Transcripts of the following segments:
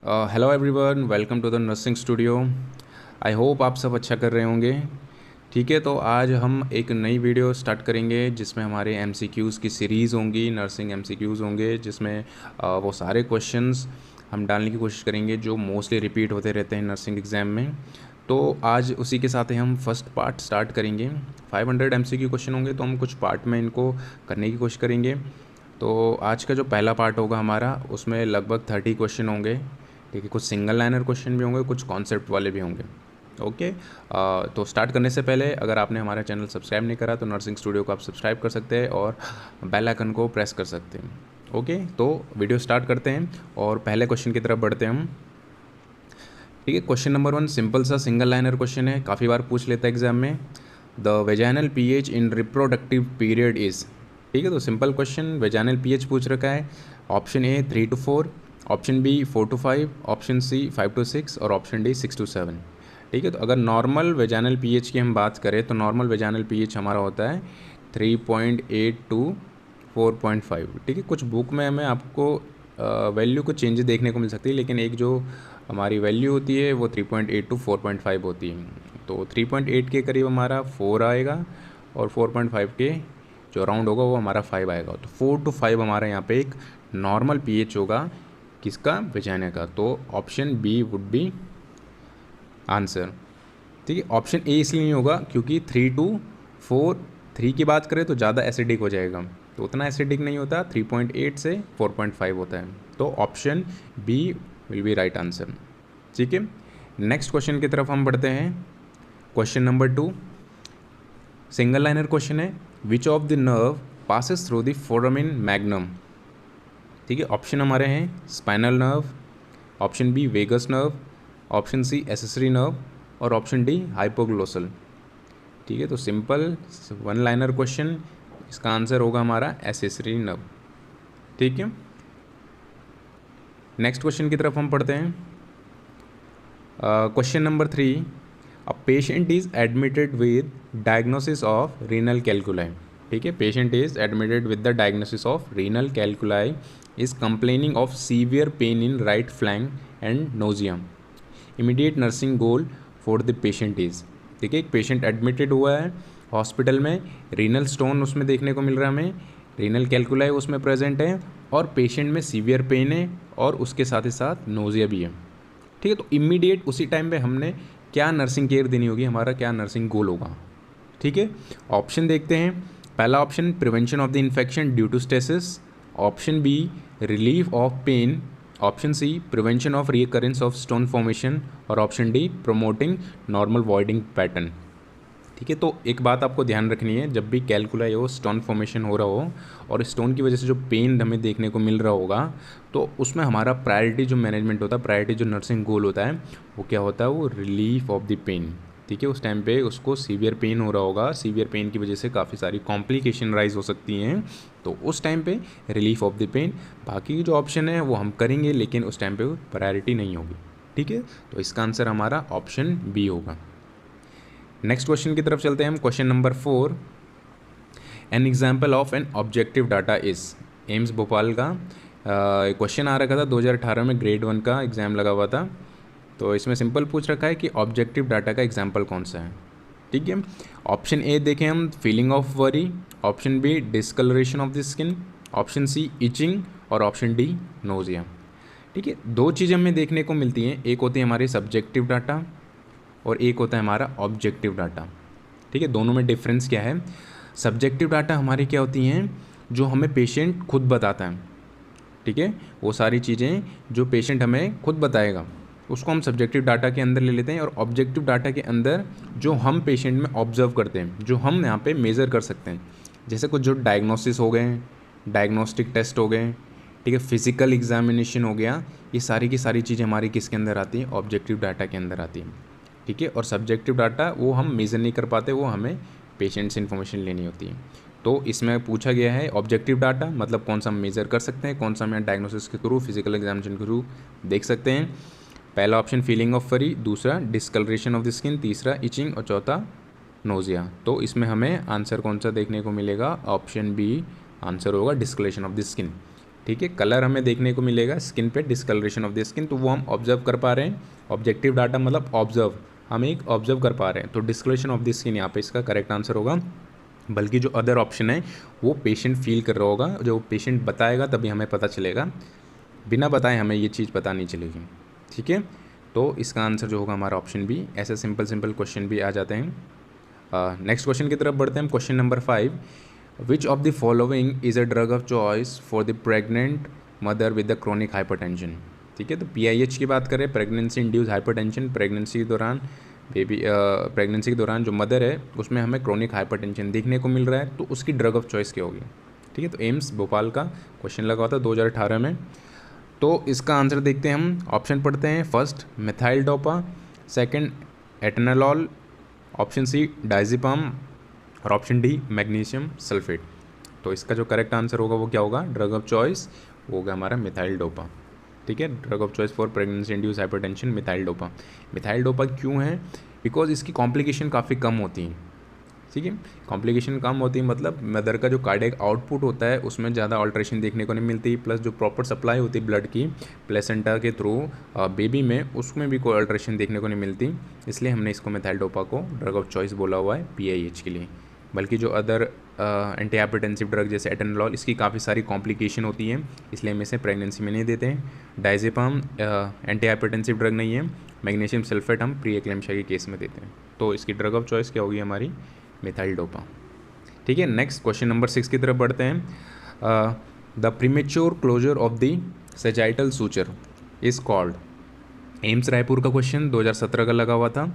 Hello everyone, welcome to the nursing studio. I hope आप सब अच्छा कर रहे होंगे। ठीक है, तो आज हम एक नई वीडियो स्टार्ट करेंगे जिसमें हमारे एमसीक्यूज़ की सीरीज़ होंगी, नर्सिंग एमसीक्यूज़ होंगे, जिसमें वो सारे क्वेश्चंस हम डालने की कोशिश करेंगे जो मोस्टली रिपीट होते रहते हैं नर्सिंग एग्ज़ाम में। तो आज उसी के साथ ही हम फर्स्ट पार्ट स्टार्ट करेंगे। 500 एमसीक्यू क्वेश्चन होंगे, तो हम कुछ पार्ट में इनको करने की कोशिश करेंगे। तो आज का जो पहला पार्ट होगा हमारा, उसमें लगभग 30 क्वेश्चन होंगे। ठीक है, कुछ सिंगल लाइनर क्वेश्चन भी होंगे, कुछ कॉन्सेप्ट वाले भी होंगे। ओके, तो स्टार्ट करने से पहले अगर आपने हमारा चैनल सब्सक्राइब नहीं करा तो नर्सिंग स्टूडियो को आप सब्सक्राइब कर सकते हैं और बेल आइकन को प्रेस कर सकते हैं। ओके, तो वीडियो स्टार्ट करते हैं और पहले क्वेश्चन की तरफ बढ़ते हैं हम। ठीक है, क्वेश्चन नंबर 1 सिंपल सा सिंगल लाइनर क्वेश्चन है, काफ़ी बार पूछ लेता है एग्जाम में। The vaginal pH in reproductive period is. ठीक है, तो सिंपल क्वेश्चन, वेजाइनल पीएच पूछ रखा है। Option A 3 to 4, option B 4 to 5, option C 5 to 6 और ऑप्शन डी 6 to 7। ठीक है, तो अगर नॉर्मल वेजाइनल पीएच की हम बात करें तो नॉर्मल वेजाइनल पीएच हमारा होता है 3.8 to 4.5। ठीक है, कुछ बुक में हमें आपको वैल्यू को चेंजेस देखने को मिल सकती है, लेकिन एक जो हमारी वैल्यू होती है वो 3.8 to 4.5 होती है। तो 3.8 के करीब हमारा 4 आएगा और 4.5 के जो राउंड होगा वो हमारा 5 आएगा। तो 4 to 5 हमारा यहाँ पे एक नॉर्मल पीएच होगा, किसका, वेजाइना का। तो option B would be answer. ठीक है, ऑप्शन ए इसलिए नहीं होगा क्योंकि 3 to 4, 3 की बात करें तो ज़्यादा एसिडिक हो जाएगा, तो उतना एसिडिक नहीं होता, 3.8 से 4.5 होता है। तो option B will be right answer. ठीक है, नेक्स्ट क्वेश्चन की तरफ हम बढ़ते हैं। Question number 2 single liner question है। Which of the nerve passes through the foramen magnum. ठीक है, ऑप्शन हमारे हैं spinal nerve, option B vagus nerve, option C accessory nerve और ऑप्शन डी हाइपोग्लोसल। ठीक है, तो सिंपल वन लाइनर क्वेश्चन, इसका आंसर होगा हमारा एसेसरी नर्व। ठीक है, नेक्स्ट क्वेश्चन की तरफ हम पढ़ते हैं। Question number 3 a patient is admitted with diagnosis of renal calculi. ठीक है, patient is admitted with the diagnosis of renal calculi, is complaining of severe pain in right flank and nausea. Immediate nursing goal for the patient is. ठीक है, एक patient admitted हुआ है hospital में, renal stone उसमें देखने को मिल रहा है हमें, रीनल कैलकुलाई उसमें प्रेजेंट है और पेशेंट में सीवियर पेन है और उसके साथ ही साथ नोजिया भी है। ठीक है, तो इमीडिएट उसी टाइम पे हमने क्या नर्सिंग केयर देनी होगी, हमारा क्या नर्सिंग गोल होगा। ठीक है, ऑप्शन देखते हैं। पहला option prevention of the infection due to stasis, option B relief of pain, option C prevention of recurrence of stone formation और option D promoting normal voiding pattern. ठीक है, तो एक बात आपको ध्यान रखनी है, जब भी कैलकुलाई हो, स्टोन फॉर्मेशन हो रहा हो और स्टोन की वजह से जो पेन हमें देखने को मिल रहा होगा, तो उसमें हमारा प्रायोरिटी जो मैनेजमेंट होता है, प्रायोरिटी जो नर्सिंग गोल होता है वो क्या होता है, वो रिलीफ ऑफ द पेन। ठीक है, उस टाइम पे उसको सीवियर पेन हो रहा होगा, सीवियर पेन की वजह से काफ़ी सारी कॉम्प्लिकेशन राइज हो सकती हैं, तो उस टाइम पे रिलीफ ऑफ द पेन। बाकी जो ऑप्शन है वो हम करेंगे, लेकिन उस टाइम पे प्रायोरिटी नहीं होगी। ठीक है, तो इसका आंसर हमारा ऑप्शन बी होगा। नेक्स्ट क्वेश्चन की तरफ चलते हैं हम। Question number 4 an example of an objective data is. AIIMS Bhopal का क्वेश्चन आ रखा था 2018 में, ग्रेड 1 का एग्ज़ाम लगा हुआ था। तो इसमें सिंपल पूछ रखा है कि ऑब्जेक्टिव डाटा का एग्जाम्पल कौन सा है। ठीक है, ऑप्शन ए देखें हम, feeling of worry, option B discolouration of the skin, option C itching और ऑप्शन डी नोजिया। ठीक है, दो चीज़ें हमें देखने को मिलती हैं, एक होती है हमारी सब्जेक्टिव डाटा और एक होता है हमारा ऑब्जेक्टिव डाटा। ठीक है, दोनों में डिफरेंस क्या है। सब्जेक्टिव डाटा हमारी क्या होती हैं, जो हमें पेशेंट खुद बताता है। ठीक है, वो सारी चीज़ें जो पेशेंट हमें खुद बताएगा उसको हम सब्जेक्टिव डाटा के अंदर ले लेते हैं, और ऑब्जेक्टिव डाटा के अंदर जो हम पेशेंट में ऑब्जर्व करते हैं, जो हम यहाँ पे मेज़र कर सकते हैं, जैसे कुछ जो डायग्नोसिस हो गए, डायग्नोस्टिक टेस्ट हो गए, ठीक है, फिजिकल एग्जामिनेशन हो गया, ये सारी की सारी चीज़ें हमारी किसके अंदर आती हैं, ऑब्जेक्टिव डाटा के अंदर आती हैं। ठीक है, और सब्जेक्टिव डाटा वो हम मेज़र नहीं कर पाते, वो हमें पेशेंट से इन्फॉर्मेशन लेनी होती है। तो इसमें पूछा गया है ऑब्जेक्टिव डाटा मतलब कौन सा हम मेज़र कर सकते हैं, कौन सा हम डायग्नोसिस के थ्रू, फिजिकल एग्जामिनेशन के थ्रू देख सकते हैं। पहला ऑप्शन फीलिंग ऑफ फरी, दूसरा डिस्कलरेशन ऑफ द स्किन, तीसरा इचिंग और चौथा नोजिया। तो इसमें हमें आंसर कौन सा देखने को मिलेगा, ऑप्शन बी आंसर होगा डिस्कलरेशन ऑफ द स्किन। ठीक है, कलर हमें देखने को मिलेगा स्किन पे, डिस्कलरेशन ऑफ द स्किन, तो वो हम ऑब्जर्व कर पा रहे हैं। ऑब्जेक्टिव डाटा मतलब ऑब्जर्व, हम एक ऑब्जर्व कर पा रहे हैं, तो डिस्कलरेशन ऑफ द स्किन यहाँ पे इसका करेक्ट आंसर होगा। बल्कि जो अदर ऑप्शन है वो पेशेंट फील कर रहा होगा, जो पेशेंट बताएगा तभी हमें पता चलेगा, बिना बताए हमें ये चीज़ पता नहीं चलेगी। ठीक है, तो इसका आंसर जो होगा हमारा ऑप्शन बी। ऐसे सिंपल सिंपल क्वेश्चन भी आ जाते हैं। नेक्स्ट क्वेश्चन की तरफ बढ़ते हैं हम। Question number 5, which of the following is a drug of choice for the pregnant mother with the chronic hypertension. ठीक है, तो PIH की बात करें, प्रेगनेंसी इंड्यूस हाइपरटेंशन, प्रेगनेंसी के दौरान प्रेगनेंसी के दौरान जो मदर है उसमें हमें क्रोनिक हाइपरटेंशन देखने को मिल रहा है, तो उसकी ड्रग ऑफ चॉइस क्या होगी। ठीक है, तो एम्स भोपाल का क्वेश्चन लगा था 2018 में। तो इसका आंसर देखते हैं हम, ऑप्शन पढ़ते हैं। First methyl dopa, second atenolol, option C diazepam और ऑप्शन डी मैग्नीशियम सल्फेट। तो इसका जो करेक्ट आंसर होगा वो क्या होगा, ड्रग ऑफ चॉइस वो होगा हमारा मिथाइल डोपा। ठीक है, drug of choice for pregnancy induce hypertension methyl dopa. Methyl dopa क्यों है, बिकॉज इसकी कॉम्प्लिकेशन काफ़ी कम होती हैं। ठीक है, कॉम्प्लिकेशन कम होती है मतलब मदर का जो कार्डियक आउटपुट होता है उसमें ज़्यादा ऑल्ट्रेशन देखने को नहीं मिलती, प्लस जो प्रॉपर सप्लाई होती है ब्लड की प्लेसेंटा के थ्रू बेबी में, उसमें भी कोई ऑल्ट्रेशन देखने को नहीं मिलती। इसलिए हमने इसको मिथाइल डोपा को ड्रग ऑफ चॉइस बोला हुआ है PIH के लिए। बल्कि जो अदर एंटी हाइपरटेंसिव ड्रग जैसे एटेनॉल, इसकी काफ़ी सारी कॉम्प्लिकेशन होती हैं, इसलिए हम इसे प्रेगनेंसी में नहीं देते हैं। डायज़ेपाम एंटी हाइपरटेंसिव ड्रग नहीं है। मैग्नीशियम सल्फेट हम प्री एक्लेम्शिया के केस में देते हैं। तो इसकी ड्रग ऑफ चॉइस क्या होगी हमारी, मिथाइल डोपा। ठीक है, नेक्स्ट क्वेश्चन नंबर 6 की तरफ बढ़ते हैं। The premature closure of the sagittal suture is called. AIIMS Raipur का क्वेश्चन 2017 का लगा हुआ था।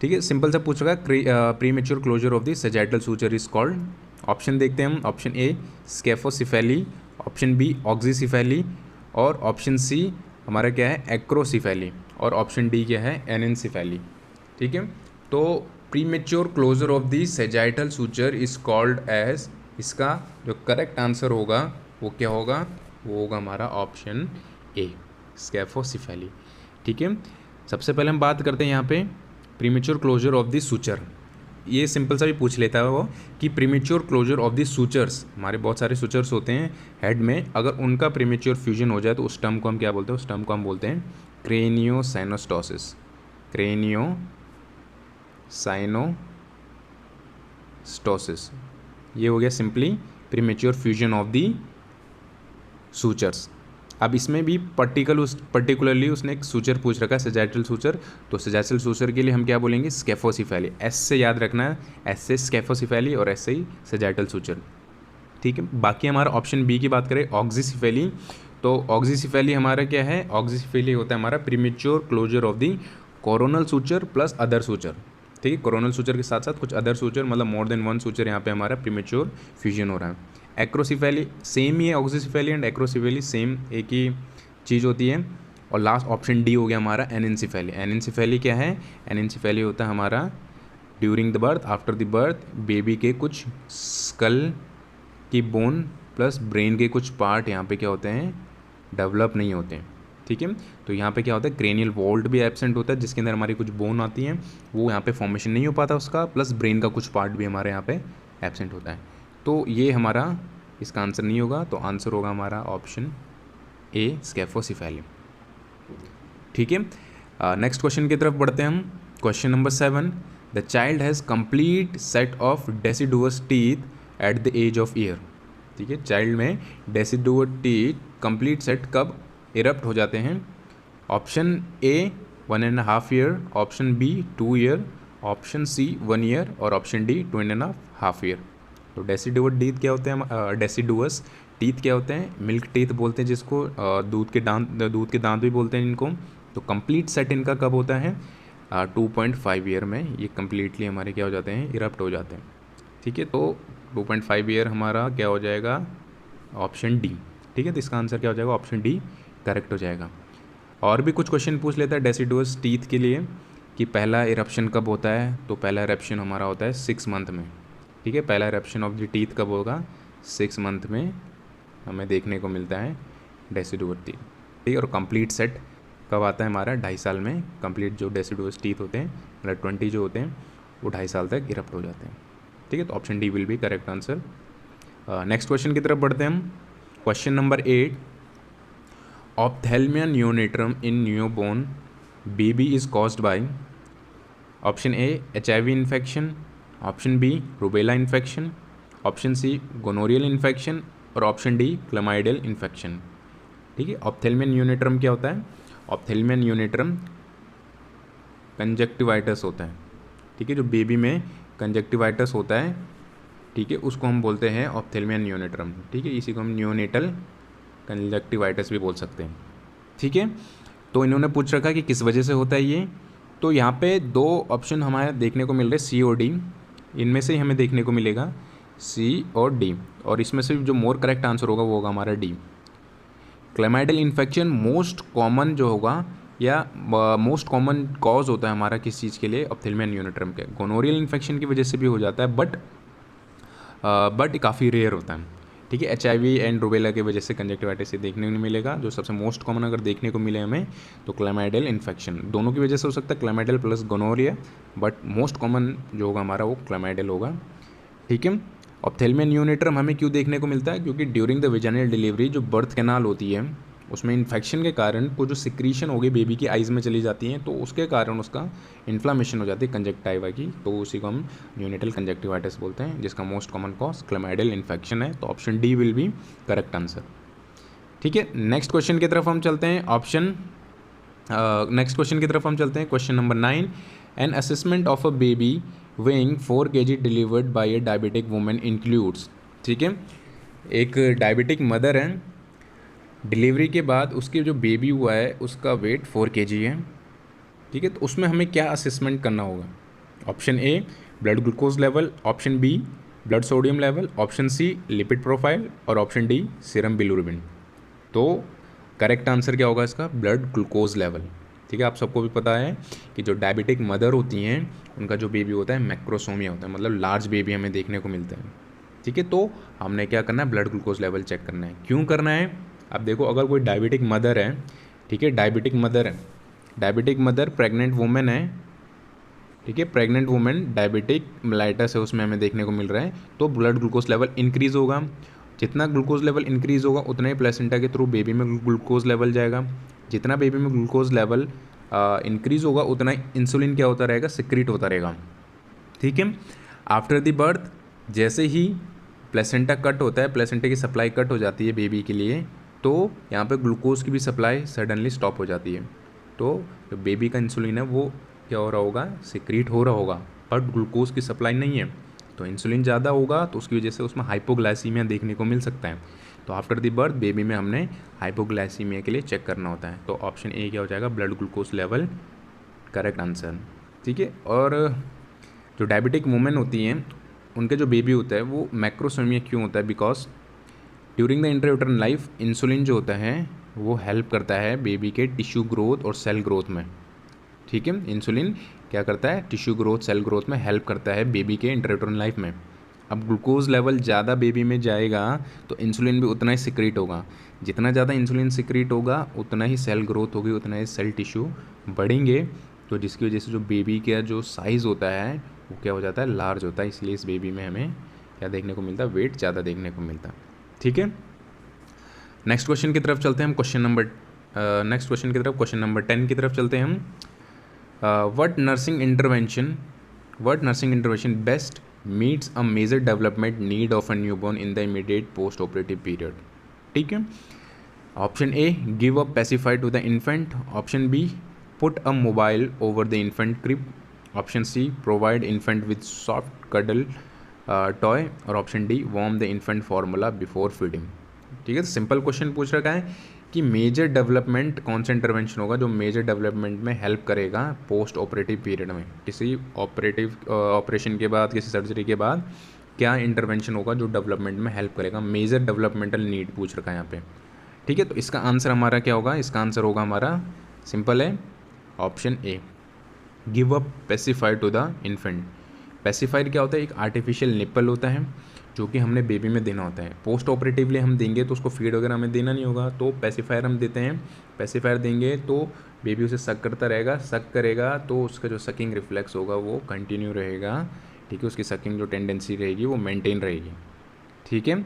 ठीक है, सिंपल सा पूछ रहा है, premature closure of the sagittal suture is called. Option देखते हैं हम। Option A scaphocephaly, option B oxycephaly और ऑप्शन सी हमारा क्या है एक्रोसिफेली और ऑप्शन डी क्या है एनेंसिफेली। ठीक है, तो premature closure of the sagittal suture is called as, इसका जो करेक्ट आंसर होगा वो क्या होगा, वो होगा हमारा ऑप्शन ए स्केफोसिफेली। ठीक है, सबसे पहले हम बात करते हैं यहाँ पे premature closure of the suture. ये सिंपल सा भी पूछ लेता है वो कि premature closure of the sutures, हमारे बहुत सारे सूचर्स होते हैं हेड में, अगर उनका प्रीमेच्योर फ्यूजन हो जाए तो उस टर्म को हम क्या बोलते हैं, उस टर्म को हम बोलते हैं क्रेनियोसाइनोस्टोसिस। क्रेनियोसाइनोस्टोसिस, ये हो गया simply premature fusion of the sutures. अब इसमें भी पर्टिकुलरली उसने एक सूचर पूछ रखा है सेजाइटल सूचर, तो सेजाइटल सूचर के लिए हम क्या बोलेंगे स्केफोसिफेली। एस से याद रखना है, एस से स्केफोसिफेली और एस से ही सेजाइटल सूचर। ठीक है, बाकी हमारा ऑप्शन बी की बात करें ऑक्सीसिफेली, तो ऑक्सीसिफेली हमारा क्या है, ऑक्सीसिफेली होता है हमारा premature closure of the coronal suture plus other suture. ठीक है, कोरोनल सूचर के साथ साथ कुछ अदर सूचर, मतलब मोर देन वन सूचर यहाँ पे हमारा प्रीमेच्योर फ्यूजन हो रहा है। एक्रोसिफेली सेम ही है, ऑक्सीसिफेली एंड एक्रोसिफेली सेम एक ही चीज़ होती है। और लास्ट ऑप्शन डी हो गया हमारा एनेंसिफेली। एनेंसिफेली क्या है, एनेंसिफेली होता है हमारा during the birth, after the birth baby के कुछ स्कल की बोन प्लस ब्रेन के कुछ पार्ट यहाँ पे क्या होते हैं, डेवलप नहीं होते हैं। ठीक है, तो यहाँ पे क्या होता है क्रेनियल वॉल्ट भी एब्सेंट होता है, जिसके अंदर हमारी कुछ बोन आती हैं, वो यहाँ पे फॉर्मेशन नहीं हो पाता उसका, प्लस ब्रेन का कुछ पार्ट भी हमारे यहाँ पे एब्सेंट होता है। तो ये हमारा इसका आंसर नहीं होगा, तो आंसर होगा हमारा ऑप्शन ए स्केफोसिफेली। ठीक है, नेक्स्ट क्वेश्चन की तरफ बढ़ते हैं हम। Question number 7, the child has complete set of deciduous teeth at the age of year. ठीक है, चाइल्ड में डेसिडुअस टीथ कंप्लीट सेट कब इरप्ट हो जाते हैं। Option A 1.5 year, option B 2 year, option C 1 year और ऑप्शन डी 2.5 ईयर। तो deciduous teeth क्या होते हैं, डेसिडुअस टीथ क्या होते हैं, मिल्क टीथ बोलते हैं जिसको, दूध के दांत भी बोलते हैं इनको। तो कंप्लीट सेट इनका कब होता है, 2.5 ईयर में ये कम्प्लीटली हमारे क्या हो जाते हैं, इरप्ट हो जाते हैं। ठीक है, तो 2.5 ईयर हमारा क्या हो जाएगा, ऑप्शन डी। ठीक है, तो इसका आंसर क्या हो जाएगा, ऑप्शन डी करेक्ट हो जाएगा। और भी कुछ क्वेश्चन पूछ लेता है डेसिडुअस टीथ के लिए कि पहला इरप्शन कब होता है, तो पहला इरप्शन हमारा होता है 6 मंथ में। ठीक है, पहला इरप्शन ऑफ द टीथ कब होगा, 6 मंथ में हमें देखने को मिलता है डेसिडुअस टीथ। ठीक है, और कंप्लीट सेट कब आता है हमारा, 2.5 साल में कंप्लीट जो डेसिडुअस टीथ होते हैं, मतलब 20 जो होते हैं वो 2.5 साल तक इरप्ट हो जाते हैं। ठीक है, तो option D will be correct answer. Next question की तरफ बढ़ते हैं हम। Question number 8, ophthalmia neonatorum in newborn baby is caused by option A HIV infection, option B rubella infection, option C gonorrhoeal infection और ऑप्शन डी क्लमाइडियल इन्फेक्शन। ठीक है, ophthalmia नियोनेट्रम क्या होता है? ऑप्थेल्मिया नियोनेट्रम कंजक्टिवाइटिस होता है। ठीक है, जो बेबी में कंजक्टिवाइटिस होता है, ठीक है, उसको हम बोलते हैं ऑप्थेल्मिया नियोनेट्रम। ठीक है, इसी को हम नियोनेटल कंजक्टिवाइटिस भी बोल सकते हैं। ठीक है, तो इन्होंने पूछ रखा कि किस वजह से होता है ये। तो यहाँ पे दो ऑप्शन हमारे देखने को मिल रहे, सी और डी। इनमें से ही हमें देखने को मिलेगा सी और डी, और इसमें से जो मोर करेक्ट आंसर होगा वो होगा हमारा डी। क्लेमाइडल इन्फेक्शन मोस्ट कॉमन जो होगा या मोस्ट कॉमन कॉज होता है हमारा किस चीज़ के लिए? ऑप्थेल्मिया नियोनेट्रम के। गोनोरियल इन्फेक्शन की वजह से भी हो जाता है, बट काफ़ी रेयर होता है। ठीक है, HIV एंड रूबेला की वजह से कंजक्टिवाइटिस देखने को नहीं मिलेगा। जो सबसे मोस्ट कॉमन अगर देखने को मिले हमें तो क्लेमाइडल इन्फेक्शन, दोनों की वजह से हो सकता है, chlamydial plus gonorrhoea, but most common जो होगा हमारा वो क्लेमाइडल होगा। ठीक है, ऑप्थेल्मिया नियोनेट्रम हमें क्यों देखने को मिलता है? क्योंकि ड्यूरिंग द वेजाइनल डिलीवरी जो बर्थ कैनाल होती है उसमें इन्फेक्शन के कारण वो जो सिक्रीशन होगी बेबी की आइज़ में चली जाती हैं, तो उसके कारण उसका इन्फ्लामेशन हो जाती है कंजक्टाइवा की, तो उसी को हम न्यूनेटल कंजक्टिवाइटिस बोलते हैं, जिसका मोस्ट कॉमन कॉज क्लेमाइडल इन्फेक्शन है। तो option D will be correct answer. ठीक है, नेक्स्ट क्वेश्चन की तरफ हम चलते हैं। Question number 9, an assessment of a baby weighing 4 kg delivered by A diabetic women includes. ठीक है, एक डायबिटिक मदर है, डिलीवरी के बाद उसकी जो बेबी हुआ है उसका वेट 4 kg है। ठीक है, तो उसमें हमें क्या असेसमेंट करना होगा? Option A blood glucose level, option B blood sodium level, option C lipid profile और ऑप्शन डी सीरम बिलिरुबिन। तो करेक्ट आंसर क्या होगा इसका? Blood glucose level. ठीक है, आप सबको भी पता है कि जो डायबिटिक मदर होती हैं उनका जो बेबी होता है मैक्रोसोमिया होता है, मतलब लार्ज बेबी हमें देखने को मिलता है। ठीक है, तो हमने क्या करना है? ब्लड ग्लूकोज लेवल चेक करना है। क्यों करना है? अब देखो, अगर कोई डायबिटिक मदर है, ठीक है, डायबिटिक मदर प्रेग्नेंट वुमेन है, ठीक है, प्रेग्नेंट वुमेन डायबिटिक मेलाइटस है उसमें हमें देखने को मिल रहा है, तो ब्लड ग्लूकोज लेवल इंक्रीज़ होगा। जितना ग्लूकोज लेवल इंक्रीज़ होगा उतना ही प्लेसेंटा के थ्रू बेबी में ग्लूकोज लेवल जाएगा। जितना बेबी में ग्लूकोज लेवल इंक्रीज़ होगा उतना इंसुलिन क्या होता रहेगा? सिक्रीट होता रहेगा। ठीक है, आफ्टर द बर्थ जैसे ही प्लेसेंटा कट होता है, प्लेसेंटा की सप्लाई कट हो जाती है बेबी के लिए, तो यहाँ पे ग्लूकोज की भी सप्लाई सडनली स्टॉप हो जाती है। तो जो बेबी का इंसुलिन है वो क्या हो रहा होगा? सिक्रीट हो रहा होगा, बट ग्लूकोज की सप्लाई नहीं है, तो इंसुलिन ज़्यादा होगा, तो उसकी वजह से उसमें हाइपोग्लाइसीमिया देखने को मिल सकता है। तो आफ्टर द बर्थ बेबी में हमने हाइपोग्लाइसीमिया के लिए चेक करना होता है। तो ऑप्शन ए क्या हो जाएगा? Blood glucose level, correct answer. ठीक है, और जो डायबिटिक वुमेन होती हैं उनके जो बेबी होता है वो मैक्रोसोमिया क्यों होता है? Because during the intrauterine life insulin जो होता है वो हेल्प करता है बेबी के टिश्यू ग्रोथ और सेल ग्रोथ में। ठीक है, इंसुलिन क्या करता है? टिश्यू ग्रोथ, सेल ग्रोथ में हेल्प करता है बेबी के इंट्रायूटरन लाइफ में। अब ग्लूकोज लेवल ज़्यादा बेबी में जाएगा तो इंसुलिन भी उतना ही सिक्रीट होगा। जितना ज़्यादा इंसुलिन सिक्रीट होगा उतना ही सेल ग्रोथ होगी, उतना ही सेल टिश्यू बढ़ेंगे, तो जिसकी वजह से जो बेबी का जो साइज़ होता है वो क्या हो जाता है? लार्ज होता है। इसलिए इस बेबी में हमें क्या देखने को मिलता है? वेट ज़्यादा देखने को मिलता है। ठीक है, नेक्स्ट क्वेश्चन की तरफ चलते हैं हम। क्वेश्चन नंबर 10 की तरफ चलते हैं हम। What nursing intervention best meets a major development need of a newborn in the immediate post operative period. ठीक है, option A give a pacifier to the infant, option B put a mobile over the infant crib, option C provide infant with soft cuddle toy और option D warm the infant formula before feeding. ठीक है, तो simple question पूछ रखा है कि major development कौन सा इंटरवेंशन होगा जो मेजर डेवलपमेंट में हेल्प करेगा पोस्ट ऑपरेटिव पीरियड में। किसी ऑपरेशन के बाद, किसी सर्जरी के बाद क्या इंटरवेंशन होगा जो डेवलपमेंट में हेल्प करेगा? मेजर डेवलपमेंटल नीड पूछ रखा है यहाँ पे। ठीक है, तो इसका आंसर हमारा क्या होगा? इसका आंसर होगा हमारा सिंपल है, option A give up pacifier to the infant. Pacifier क्या होता है? एक आर्टिफिशियल निप्पल होता है जो कि हमने बेबी में देना होता है। पोस्ट ऑपरेटिवली हम देंगे तो उसको फीड वगैरह हमें देना नहीं होगा, तो पेसिफायर हम देते हैं। पेसिफायर देंगे तो बेबी उसे सक करता रहेगा, सक करेगा तो उसका जो सकिंग रिफ्लेक्स होगा वो कंटिन्यू रहेगा। ठीक है, उसकी सकिंग जो टेंडेंसी रहेगी वो मेंटेन रहेगी। ठीक है,